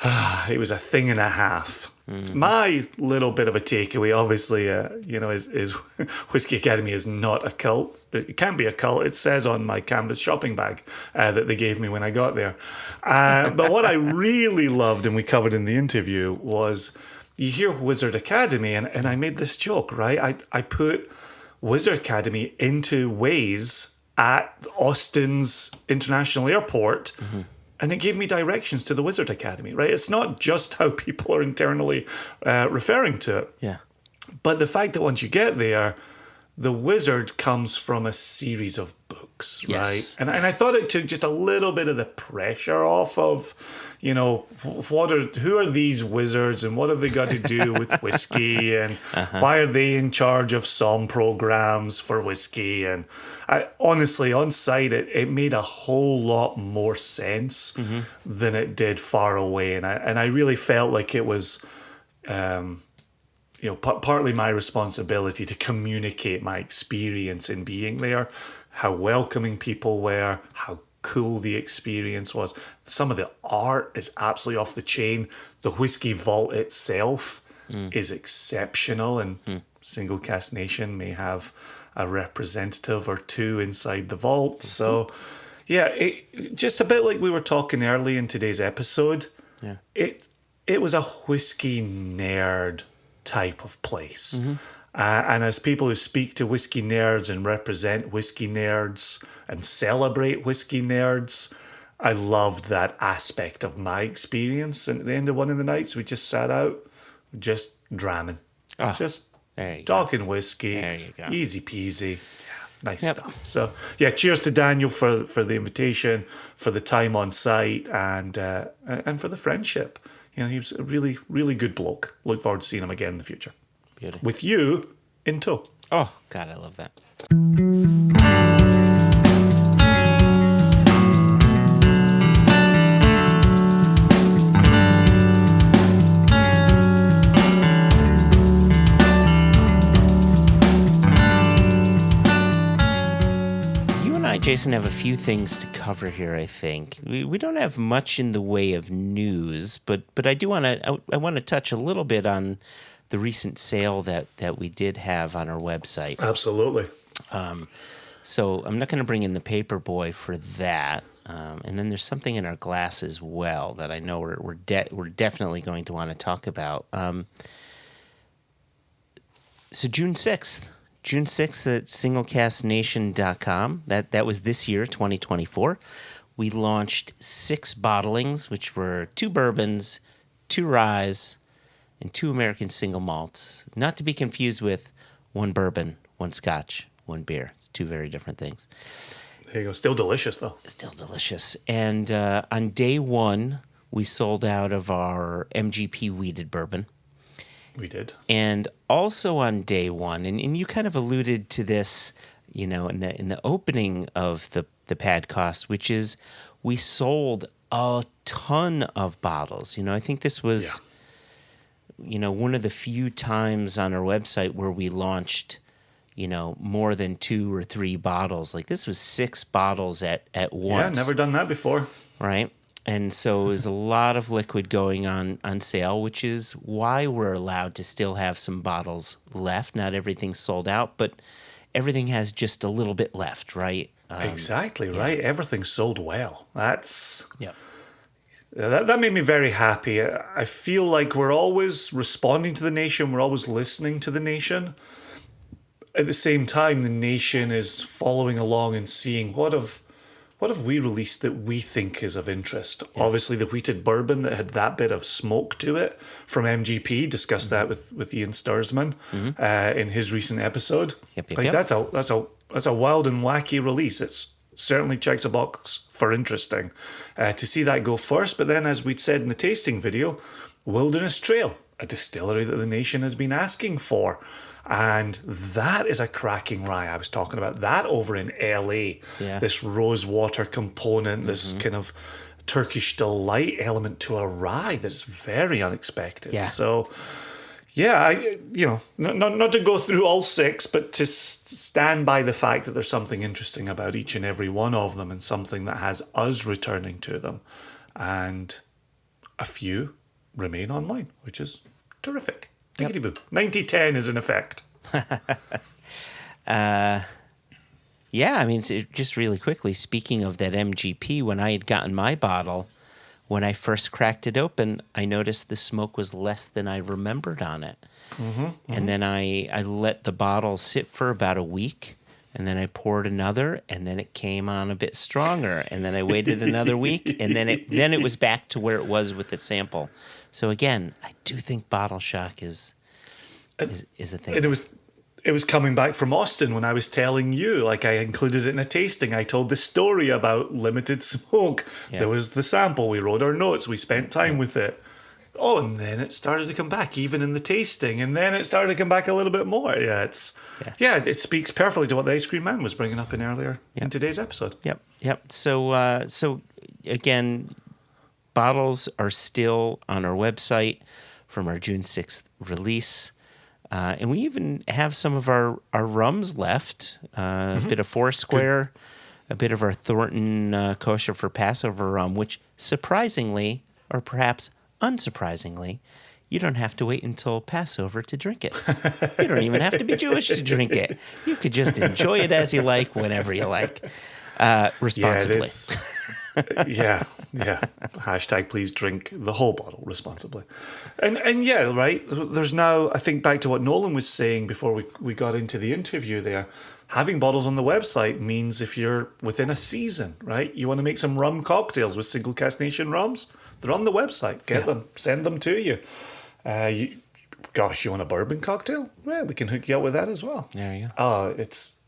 [SPEAKER 2] a thing and a half. My little bit of a takeaway, obviously, is Whiskey Academy is not a cult. It can't be a cult. It says on my canvas shopping bag that they gave me when I got there. But what I really loved, and we covered in the interview, was you hear Wizard Academy, and I made this joke, right? I put Wizard Academy into Waze at Austin's International Airport, And it gave me directions to the Wizard Academy, right? It's not just how people are internally referring to it.
[SPEAKER 1] Yeah.
[SPEAKER 2] But the fact that once you get there, the wizard comes from a series of books,
[SPEAKER 1] Yes.
[SPEAKER 2] right? And I thought it took just a little bit of the pressure off of, you know, who are these wizards and what have they got to do with whiskey and why are they in charge of some programs for whiskey? And I honestly, on site, it made a whole lot more sense than it did far away. And I really felt like it was... you know, partly my responsibility to communicate my experience in being there, how welcoming people were, how cool the experience was. Some of the art is absolutely off the chain. The whiskey vault itself is exceptional, and Single Cask Nation may have a representative or two inside the vault. So, yeah, just a bit like we were talking early in today's episode.
[SPEAKER 1] Yeah.
[SPEAKER 2] It was a whiskey nerd type of place. And as people who speak to whiskey nerds and represent whiskey nerds and celebrate whiskey nerds, I loved that aspect of my experience. And at the end of one of the nights, we just sat out, just dramming, just
[SPEAKER 1] there you
[SPEAKER 2] talking whiskey,
[SPEAKER 1] There you go.
[SPEAKER 2] easy peasy. Yeah, nice stuff. So, yeah, cheers to Daniel for the invitation, for the time on site, and for the friendship. You know, he was a really, really good bloke. Look forward to seeing him again in the future.
[SPEAKER 1] Beauty.
[SPEAKER 2] With you in tow.
[SPEAKER 1] Oh, God, I love that. Jason, have a few things to cover here, I think. We don't have much in the way of news, but I do want to touch a little bit on the recent sale that we did have on our website.
[SPEAKER 2] Absolutely.
[SPEAKER 1] So I'm not going to bring in the paper boy for that. And then there's something in our glass as well that I know we're definitely going to want to talk about. So June 6th at singlecasknation.com. That was this year, 2024. We launched 6 bottlings, which were 2 bourbons, 2 ryes, and 2 American single malts. Not to be confused with 1 bourbon, 1 scotch, 1 beer. It's 2 very different things.
[SPEAKER 2] There you go. Still delicious, though.
[SPEAKER 1] Still delicious. And on day 1, we sold out of our MGP wheated bourbon.
[SPEAKER 2] We did.
[SPEAKER 1] And also on day 1, and you kind of alluded to this, you know, in the opening of the podcast, which is we sold a ton of bottles. You know, I think this was, you know, one of the few times on our website where we launched, you know, more than 2 or 3 bottles. Like this was 6 bottles at once.
[SPEAKER 2] Yeah, never done that before.
[SPEAKER 1] Right. And so it was a lot of liquid going on sale, which is why we're allowed to still have some bottles left. Not everything's sold out, but everything has just a little bit left, right?
[SPEAKER 2] Exactly, right. Everything's sold well. That's...
[SPEAKER 1] Yeah.
[SPEAKER 2] That made me very happy. I feel like we're always responding to the nation. We're always listening to the nation. At the same time, the nation is following along and seeing what have we released that we think is of interest. Yeah. Obviously, the wheated bourbon that had that bit of smoke to it from MGP. Discussed that with Ian Sturzman in his recent episode.
[SPEAKER 1] Yep.
[SPEAKER 2] That's a wild and wacky release. It's certainly checks a box for interesting to see that go first. But then, as we'd said in the tasting video, Wilderness Trail, a distillery that the nation has been asking for. And that is a cracking rye. I was talking about that over in LA. Yeah. This rosewater component, this kind of Turkish delight element to a rye that's very unexpected. Yeah. So, yeah, not to go through all 6, but to stand by the fact that there's something interesting about each and every one of them and something that has us returning to them. And a few remain online, which is terrific. Tickety-boo. 90-10 is in effect.
[SPEAKER 1] Yeah, I mean, just really quickly, speaking of that MGP, when I had gotten my bottle, when I first cracked it open, I noticed the smoke was less than I remembered on it. And then I let the bottle sit for about a week, and then I poured another, and then it came on a bit stronger, and then I waited another week, and then it was back to where it was with the sample. So again, I do think bottle shock is a thing.
[SPEAKER 2] And it was coming back from Austin when I was telling you, like I included it in a tasting. I told the story about limited smoke.
[SPEAKER 1] Yeah.
[SPEAKER 2] There was the sample. We wrote our notes. We spent time with it. Oh, and then it started to come back, even in the tasting, and then it started to come back a little bit more. Yeah, it speaks perfectly to what the Ice Cream Man was bringing up in today's episode.
[SPEAKER 1] Yep. So again, bottles are still on our website from our June 6th release, and we even have some of our rums left. A bit of Foursquare, a bit of our Thornton Kosher for Passover rum, which surprisingly, or perhaps unsurprisingly, you don't have to wait until Passover to drink it. You don't even have to be Jewish to drink it. You could just enjoy it as you like, whenever you like, responsibly.
[SPEAKER 2] Yeah. Hashtag please drink the whole bottle responsibly. And yeah, right. There's now, I think back to what Nolan was saying before we got into the interview there. Having bottles on the website means if you're within a season, right, you want to make some rum cocktails with Single Cask Nation rums, they're on the website. Get them, send them to you. You want a bourbon cocktail? Yeah, we can hook you up with that as well.
[SPEAKER 1] There you go.
[SPEAKER 2] Oh, it's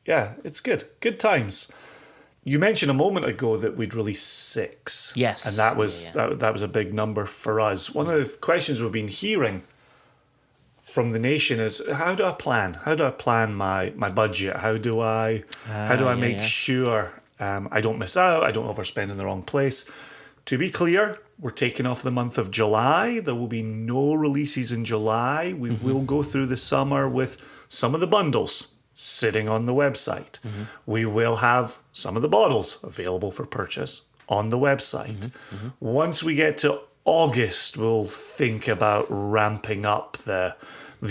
[SPEAKER 2] good. Good times. You mentioned a moment ago that we'd released 6.
[SPEAKER 1] Yes.
[SPEAKER 2] And that was that was a big number for us. One of the questions we've been hearing from the nation is, how do I plan? How do I plan my budget? How do I make sure I don't miss out? I don't overspend in the wrong place. To be clear, we're taking off the month of July. There will be no releases in July. We will go through the summer with some of the bundles sitting on the website. We will have some of the bottles available for purchase on the website. Once we get to August, we'll think about ramping up the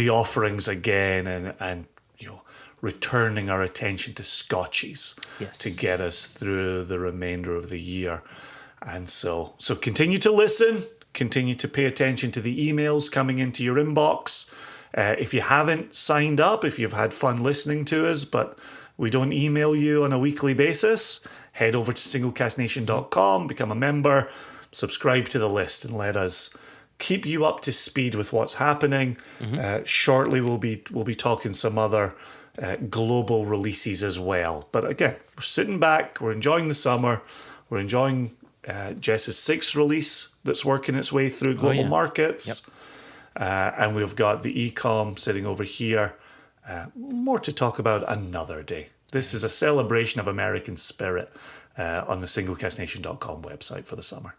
[SPEAKER 2] offerings again and returning our attention to Scotchies to get us through the remainder of the year. And so continue to listen, continue to pay attention to the emails coming into your inbox. If you haven't signed up, if you've had fun listening to us, but we don't email you on a weekly basis, head over to singlecasknation.com, become a member, subscribe to the list, and let us keep you up to speed with what's happening. Shortly, we'll be talking some other global releases as well. But again, we're sitting back, we're enjoying the summer, we're enjoying Jess's 6th release that's working its way through global markets. And we've got the e-com sitting over here. More to talk about another day. This is a celebration of American spirit on the singlecasknation.com website for the summer.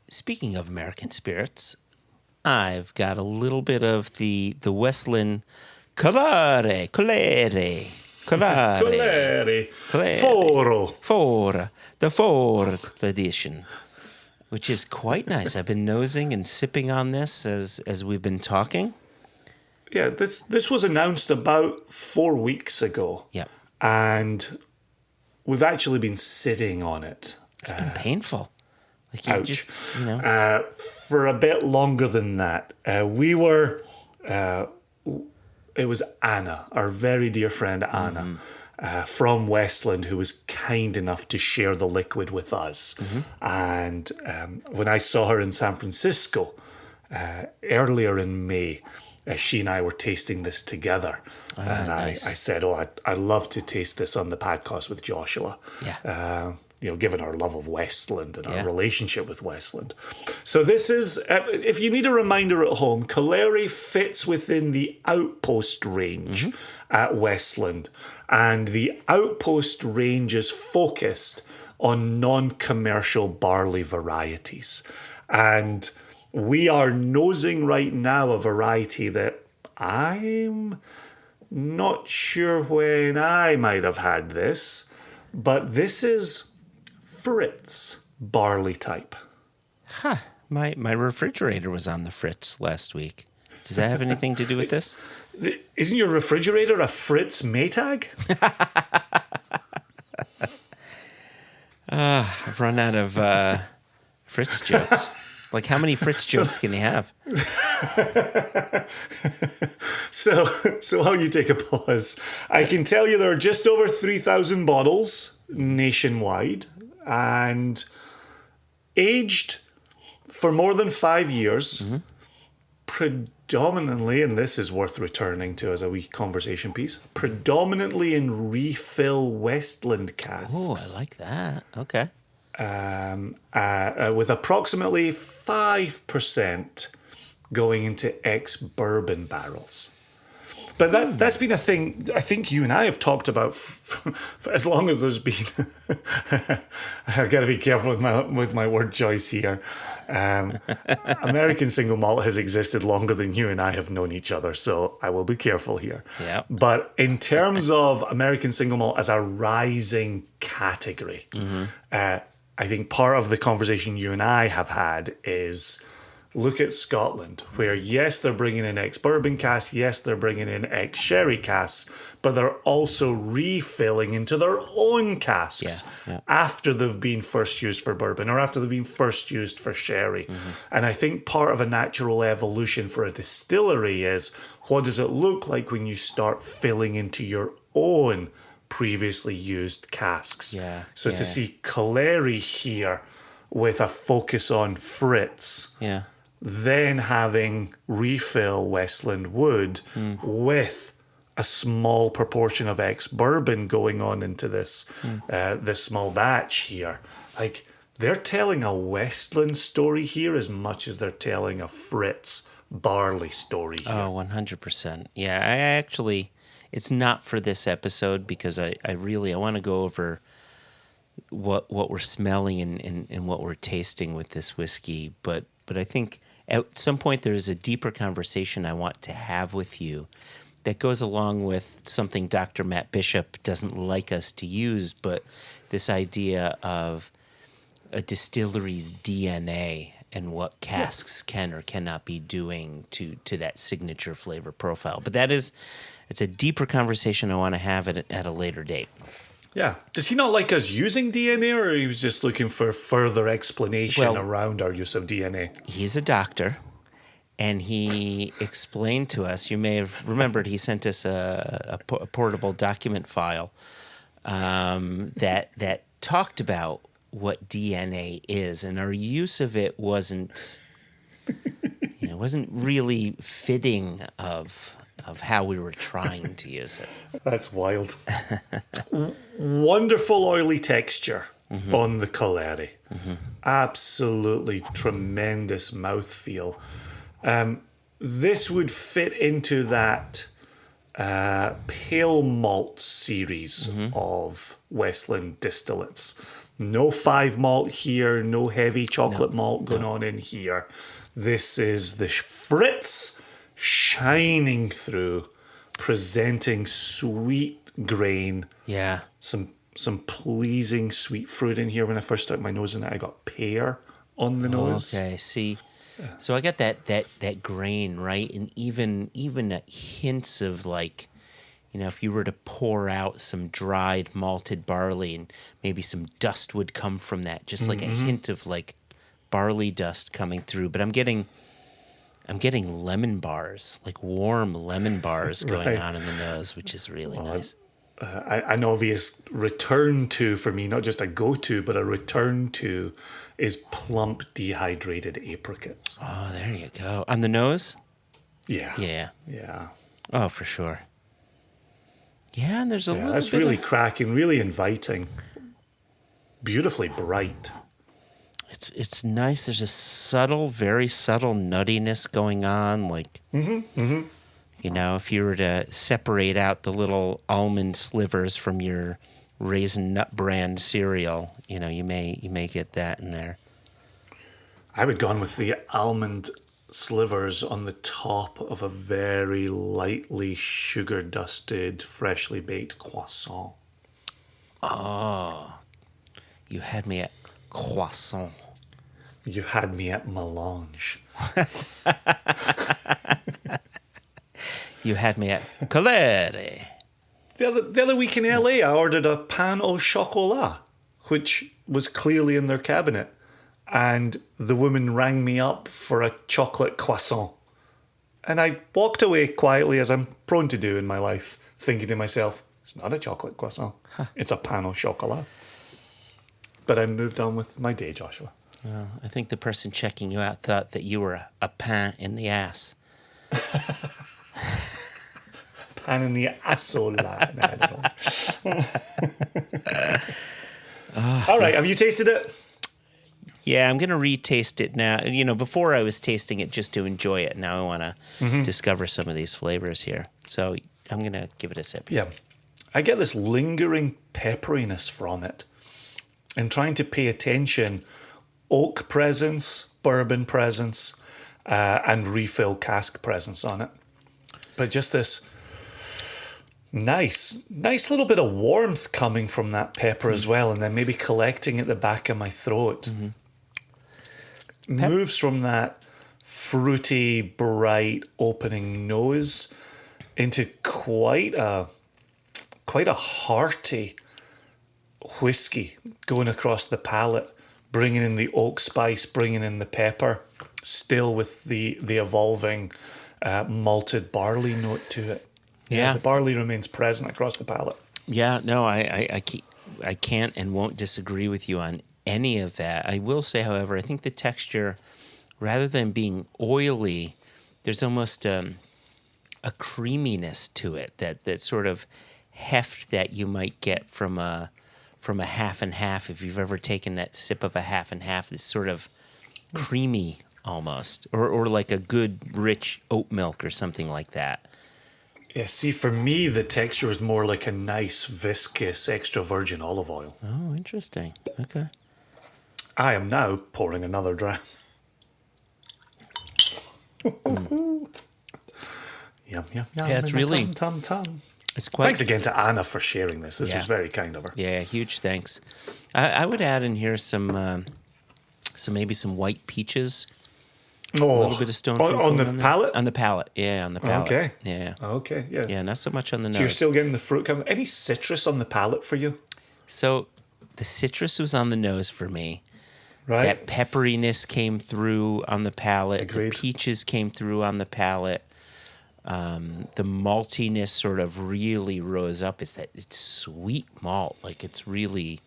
[SPEAKER 1] Speaking of American spirits, I've got a little bit of the Westland Colare, Foro, the 4th edition, which is quite nice. I've been nosing and sipping on this as we've been talking.
[SPEAKER 2] Yeah, this was announced about 4 weeks ago.
[SPEAKER 1] Yep.
[SPEAKER 2] And we've actually been sitting on it.
[SPEAKER 1] It's been painful. Like you just,
[SPEAKER 2] for a bit longer than that. It was Anna, our very dear friend Anna, from Westland, who was kind enough to share the liquid with us. And when I saw her in San Francisco earlier in May, she and I were tasting this together. And nice. I said, I'd love to taste this on the podcast with Joshua.
[SPEAKER 1] Yeah.
[SPEAKER 2] Given our love of Westland and our relationship with Westland. So this is, if you need a reminder at home, Colare fits within the Outpost range at Westland. And the Outpost range is focused on non-commercial barley varieties. And we are nosing right now a variety that I'm not sure when I might have had this, but this is Fritz barley type.
[SPEAKER 1] Huh. My refrigerator was on the Fritz last week. Does that have anything to do with this?
[SPEAKER 2] Isn't your refrigerator a Fritz Maytag?
[SPEAKER 1] I've run out of Fritz jokes. Like, how many Fritz jokes can you have?
[SPEAKER 2] So while you take a pause, I can tell you there are just over 3,000 bottles nationwide and aged for more than 5 years, predominantly, and this is worth returning to as a wee conversation piece, predominantly in refill Westland casks.
[SPEAKER 1] Oh, I like that. Okay.
[SPEAKER 2] With approximately 5% going into ex-bourbon barrels. But that's been a thing I think you and I have talked about for as long as there's been. I've got to be careful with my word choice here. American single malt has existed longer than you and I have known each other, so I will be careful here.
[SPEAKER 1] Yeah.
[SPEAKER 2] But in terms of American single malt as a rising category, I think part of the conversation you and I have had is look at Scotland, where yes, they're bringing in ex-bourbon casks, yes, they're bringing in ex-sherry casks, but they're also refilling into their own casks after they've been first used for bourbon or after they've been first used for sherry. And I think part of a natural evolution for a distillery is what does it look like when you start filling into your own previously used casks? So to see Coleri here with a focus on Fritz, then having refill Westland Wood with a small proportion of ex-bourbon going on into this this small batch here. Like, they're telling a Westland story here as much as they're telling a Fritz barley story here.
[SPEAKER 1] Oh, 100%. Yeah, I actually, it's not for this episode because I want to go over what we're smelling and what we're tasting with this whiskey. But I think at some point there's a deeper conversation I want to have with you that goes along with something Dr. Matt Bishop doesn't like us to use, but this idea of a distillery's DNA and what casks can or cannot be doing to that signature flavor profile. But it's a deeper conversation I want to have at a later date.
[SPEAKER 2] Yeah. Does he not like us using DNA, or he was just looking for further explanation around our use of DNA? He's
[SPEAKER 1] a doctor, and he explained to us, you may have remembered, he sent us a portable document file that talked about what DNA is, and our use of it wasn't really fitting of how we were trying to use it.
[SPEAKER 2] That's wild. Wonderful oily texture on the Coleri. Absolutely tremendous mouthfeel. This would fit into that pale malt series of Westland distillates. No 5 malt here, no heavy chocolate malt going on in here. This is the Fritz shining through, presenting sweet grain.
[SPEAKER 1] Yeah.
[SPEAKER 2] Some pleasing sweet fruit in here. When I first stuck my nose in it, I got pear on the nose.
[SPEAKER 1] Okay, see. So I got that grain, right? And even hints of, like, if you were to pour out some dried malted barley and maybe some dust would come from that, just like a hint of like barley dust coming through. But I'm getting lemon bars, like warm lemon bars going on in the nose, which is really nice.
[SPEAKER 2] An obvious return to, for me, not just a go-to, but a return to, is plump dehydrated apricots.
[SPEAKER 1] Oh, there you go. On the nose?
[SPEAKER 2] Yeah.
[SPEAKER 1] Oh, for sure. Yeah, and there's a little
[SPEAKER 2] that's
[SPEAKER 1] bit
[SPEAKER 2] really cracking, really inviting. Beautifully bright.
[SPEAKER 1] It's nice. There's a very subtle nuttiness going on. Like, if you were to separate out the little almond slivers from your Raisin Nut Brand cereal, you may get that in there.
[SPEAKER 2] I would go on with the almond slivers on the top of a very lightly sugar-dusted, freshly baked croissant.
[SPEAKER 1] Oh, you had me at croissant.
[SPEAKER 2] You had me at melange.
[SPEAKER 1] You had me at Coleri.
[SPEAKER 2] The other week in LA, I ordered a pain au chocolat, which was clearly in their cabinet. and the woman rang me up for a chocolate croissant. And I walked away quietly, as I'm prone to do in my life, thinking to myself, it's not a chocolate croissant. It's a pain au chocolat. But I moved on with my day, Joshua.
[SPEAKER 1] Well, I think the person checking you out thought that you were a pain in the ass.
[SPEAKER 2] Pan in the asshole. All right, have you tasted it?
[SPEAKER 1] Yeah, I'm going to retaste it now. You know, before I was tasting it just to enjoy it. Now I want to discover some of these flavors here. So I'm going to give it a sip.
[SPEAKER 2] Yeah. I get this lingering pepperiness from it. And trying to pay attention, oak presence, bourbon presence, and refill cask presence on it. But just this nice little bit of warmth coming from that pepper as well, and then maybe collecting at the back of my throat. Moves from that fruity, bright opening nose into quite a hearty whiskey going across the palate, bringing in the oak spice, bringing in the pepper, still with the evolving malted barley note to it.
[SPEAKER 1] Yeah,
[SPEAKER 2] the barley remains present across the palate.
[SPEAKER 1] Yeah, no, I can't and won't disagree with you on any of that. I will say, however, I think the texture, rather than being oily, there's almost a creaminess to it, that sort of heft that you might get from a half and half. If you've ever taken that sip of a half and half, it's sort of creamy almost, or like a good rich oat milk or something like that.
[SPEAKER 2] Yeah, see, for me, the texture is more like a nice, viscous, extra virgin olive oil.
[SPEAKER 1] Oh, interesting. Okay.
[SPEAKER 2] I am now pouring another dram. Yum, yum, yum.
[SPEAKER 1] Yeah, it's really...
[SPEAKER 2] Tum, tum, tum.
[SPEAKER 1] It's quite...
[SPEAKER 2] Thanks again to Anna for sharing this. This was very kind of her.
[SPEAKER 1] Yeah, huge thanks. I would add in here some maybe some white peaches.
[SPEAKER 2] Oh,
[SPEAKER 1] a little bit of stone fruit
[SPEAKER 2] on the palate?
[SPEAKER 1] On the palate, yeah, on the palate.
[SPEAKER 2] Okay.
[SPEAKER 1] Yeah.
[SPEAKER 2] Okay, yeah.
[SPEAKER 1] Yeah, not so much on the nose.
[SPEAKER 2] So you're still getting the fruit coming. Any citrus on the palate for you?
[SPEAKER 1] So the citrus was on the nose for me.
[SPEAKER 2] Right.
[SPEAKER 1] That pepperiness came through on the palate.
[SPEAKER 2] Agreed.
[SPEAKER 1] The peaches came through on the palate. The maltiness sort of really rose up. It's sweet malt. Like it's really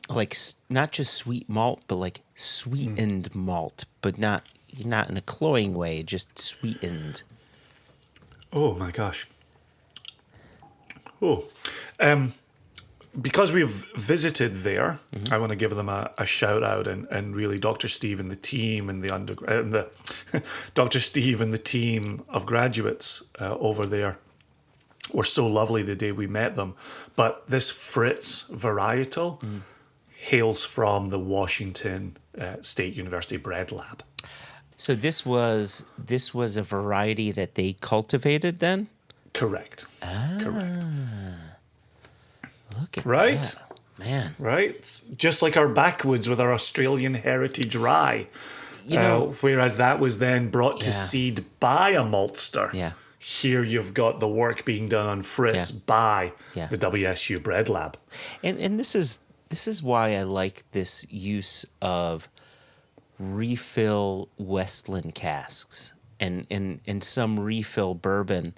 [SPEAKER 1] like not just sweet malt, but like sweetened malt, but not in a cloying way, just sweetened.
[SPEAKER 2] Oh my gosh. Oh, because we've visited there, I want to give them a shout out and really Dr. Steve and the team and the Dr. Steve and the team of graduates over there were so lovely the day we met them. But this Fritz varietal hails from the Washington State University Bread Lab.
[SPEAKER 1] So this was a variety that they cultivated then?
[SPEAKER 2] Correct. Correct.
[SPEAKER 1] Look at
[SPEAKER 2] Right?
[SPEAKER 1] that. Man.
[SPEAKER 2] Right? Just like our backwoods with our Australian heritage rye. Whereas that was then brought to seed by a maltster.
[SPEAKER 1] Yeah.
[SPEAKER 2] Here you've got the work being done on Fritz by the WSU Bread Lab.
[SPEAKER 1] And this is why I like this use of refill Westland casks and some refill bourbon,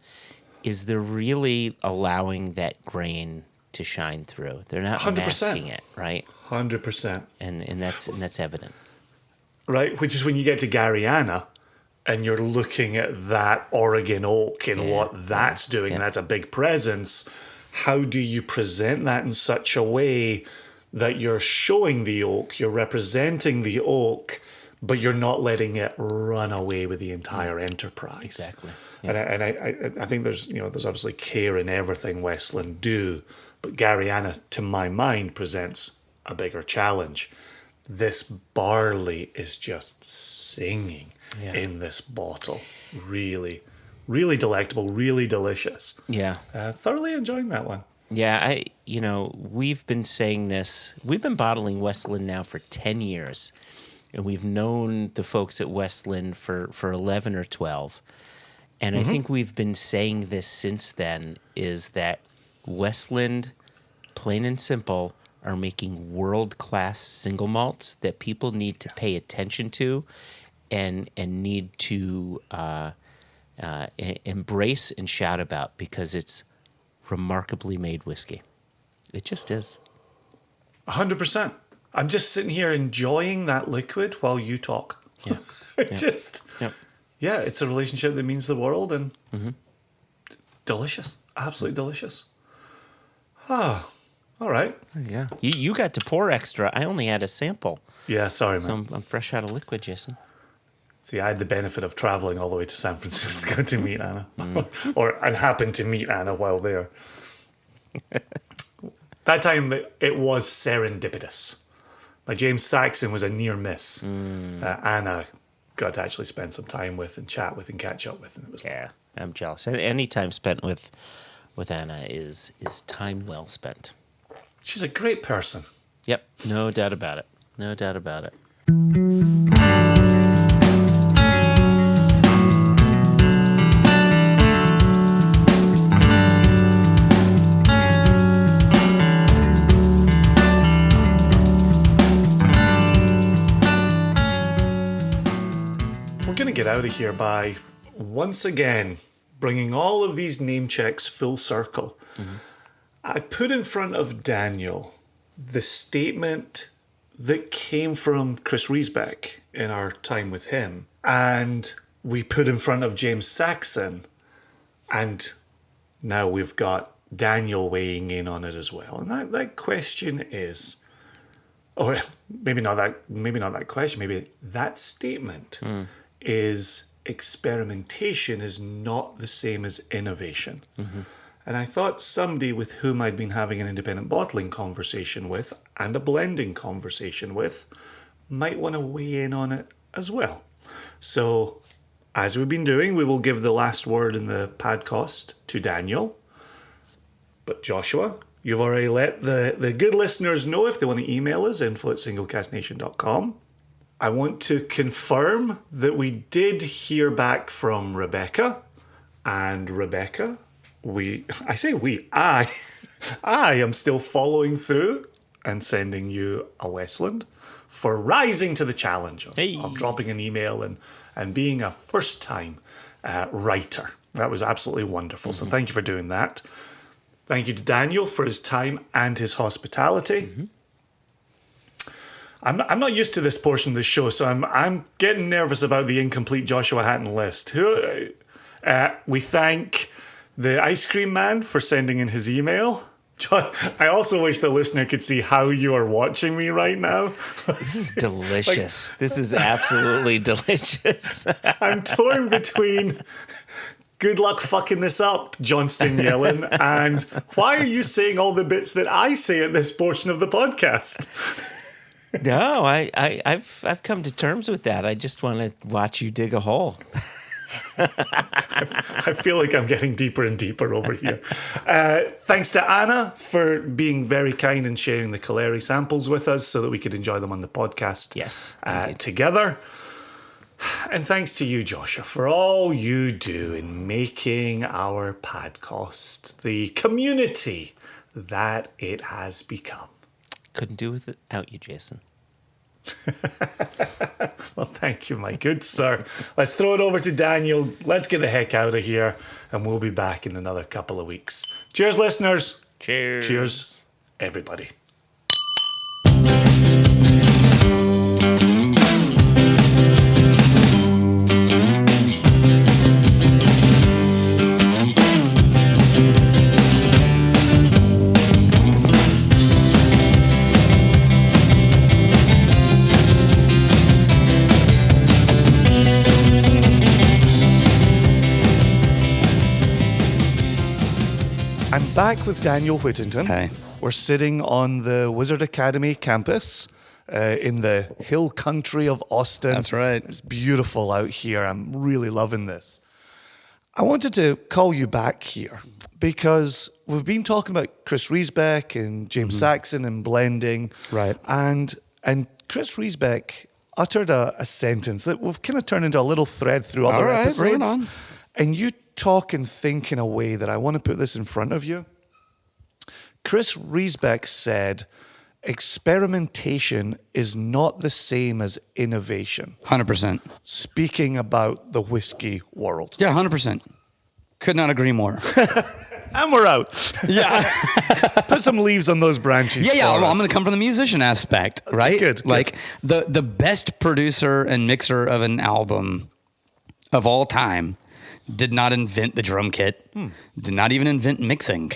[SPEAKER 1] is they're really allowing that grain to shine through. They're not
[SPEAKER 2] 100%.
[SPEAKER 1] masking it, right?
[SPEAKER 2] 100%.
[SPEAKER 1] And that's evident.
[SPEAKER 2] Right, which is when you get to Gariana and you're looking at that Oregon oak and what that's doing, and that's a big presence. How do you present that in such a way that you're showing the oak, you're representing the oak, but you're not letting it run away with the entire enterprise?
[SPEAKER 1] Exactly.
[SPEAKER 2] Yeah. And I think there's obviously care in everything Westland do, but Gariana, to my mind, presents a bigger challenge. This barley is just singing in this bottle. Really, really delectable, really delicious.
[SPEAKER 1] Yeah.
[SPEAKER 2] Thoroughly enjoying that one.
[SPEAKER 1] Yeah, we've been saying this. We've been bottling Westland now for 10 years, and we've known the folks at Westland for 11 or 12. And I think we've been saying this since then, is that Westland, plain and simple, are making world-class single malts that people need to pay attention to and need to embrace and shout about, because it's remarkably made whiskey. It just is.
[SPEAKER 2] 100%. I'm just sitting here enjoying that liquid while you talk.
[SPEAKER 1] Yeah.
[SPEAKER 2] Yeah, it's a relationship that means the world, and delicious. Absolutely delicious. Ah, all right.
[SPEAKER 1] Yeah. You got to pour extra. I only had a sample.
[SPEAKER 2] Yeah, sorry,
[SPEAKER 1] So
[SPEAKER 2] man.
[SPEAKER 1] I'm fresh out of liquid, Jason.
[SPEAKER 2] See, I had the benefit of traveling all the way to San Francisco to meet Anna, and happened to meet Anna while there. That time it was serendipitous. My James Saxon was a near miss. Anna got to actually spend some time with and chat with and catch up with, and it was
[SPEAKER 1] I'm jealous. Any time spent with Anna is time well spent.
[SPEAKER 2] She's a great person.
[SPEAKER 1] Yep, no doubt about it. No doubt about it.
[SPEAKER 2] We're going to get out of here by, once again, bringing all of these name checks full circle. I put in front of Daniel the statement that came from Chris Riesbeck in our time with him. And we put in front of James Saxon. And now we've got Daniel weighing in on it as well. And that question is, or maybe not that question, maybe that statement is experimentation is not the same as innovation. And I thought somebody with whom I'd been having an independent bottling conversation with and a blending conversation with might want to weigh in on it as well. So, as we've been doing, we will give the last word in the podcast to Daniel. But Joshua, you've already let the good listeners know if they want to email us, info@singlecastnation.com. I want to confirm that we did hear back from Rebecca. And Rebecca, I am still following through and sending you a Westland for rising to the challenge of dropping an email and being a first-time writer. That was absolutely wonderful. So thank you for doing that. Thank you to Daniel for his time and his hospitality. I'm not used to this portion of the show, so I'm getting nervous about the incomplete Joshua Hatton list. We thank the ice cream man for sending in his email. I also wish the listener could see how you are watching me right now.
[SPEAKER 1] This is delicious. This is absolutely delicious.
[SPEAKER 2] I'm torn between good luck fucking this up, Johnston yelling, and why are you saying all the bits that I say at this portion of the podcast?
[SPEAKER 1] No, I've come to terms with that. I just want to watch you dig a hole.
[SPEAKER 2] I feel like I'm getting deeper and deeper over here. Thanks to Anna for being very kind and sharing the Caleri samples with us so that we could enjoy them on the podcast together. And thanks to you, Joshua, for all you do in making our podcast the community that it has become.
[SPEAKER 1] Couldn't do without you, Jason.
[SPEAKER 2] Well, thank you, my good sir. Let's throw it over to Daniel. Let's get the heck out of here, and we'll be back in another couple of weeks. Cheers, listeners.
[SPEAKER 1] Cheers.
[SPEAKER 2] Cheers, everybody. I'm back with Daniel Whittington.
[SPEAKER 4] Hey.
[SPEAKER 2] We're sitting on the Wizard Academy campus in the hill country of Austin.
[SPEAKER 4] That's right.
[SPEAKER 2] It's beautiful out here. I'm really loving this. I wanted to call you back here because we've been talking about Chris Riesbeck and James Saxon and blending.
[SPEAKER 4] Right.
[SPEAKER 2] And Chris Riesbeck uttered a sentence that we've kind of turned into a little thread through other episodes.
[SPEAKER 4] Bring it on.
[SPEAKER 2] And you talk and think in a way that I want to put this in front of you. Chris Riesbeck said,
[SPEAKER 5] experimentation is not the same as innovation.
[SPEAKER 4] 100%.
[SPEAKER 5] Speaking about the whiskey world.
[SPEAKER 4] Yeah, 100%. Could not agree more.
[SPEAKER 5] And we're out.
[SPEAKER 4] Yeah.
[SPEAKER 5] Put some leaves on those branches.
[SPEAKER 4] Yeah.
[SPEAKER 5] for
[SPEAKER 4] Well,
[SPEAKER 5] us.
[SPEAKER 4] I'm going to come from the musician aspect, right?
[SPEAKER 5] Good.
[SPEAKER 4] Like the best producer and mixer of an album of all time did not invent the drum kit, did not even invent mixing.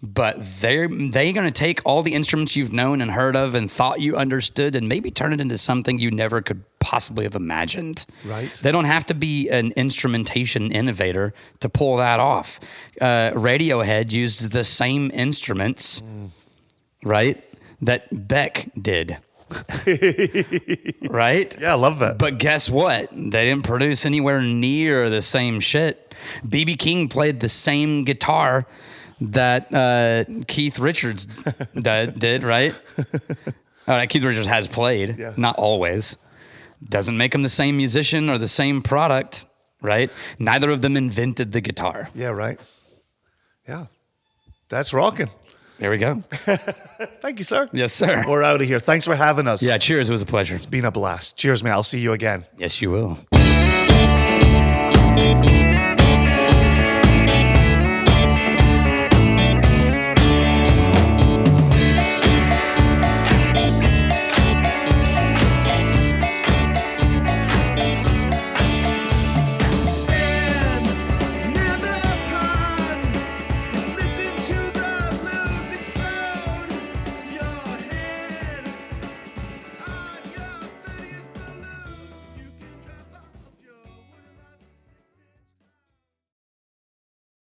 [SPEAKER 4] But they're going to take all the instruments you've known and heard of and thought you understood and maybe turn it into something you never could possibly have imagined.
[SPEAKER 5] Right.
[SPEAKER 4] They don't have to be an instrumentation innovator to pull that off. Radiohead used the same instruments, right, that Beck did. Right?
[SPEAKER 5] Yeah, I love that.
[SPEAKER 4] But guess what? They didn't produce anywhere near the same shit. B.B. King played the same guitar that Keith Richards did, right? All right, Keith Richards has played, not always. Doesn't make him the same musician or the same product, right? Neither of them invented the guitar.
[SPEAKER 5] Yeah, right. Yeah. That's rocking.
[SPEAKER 4] There we go.
[SPEAKER 5] Thank you, sir.
[SPEAKER 4] Yes, sir.
[SPEAKER 5] We're out of here. Thanks for having us.
[SPEAKER 4] Yeah, cheers. It was a pleasure.
[SPEAKER 5] It's been a blast. Cheers, man. I'll see you again.
[SPEAKER 4] Yes, you will.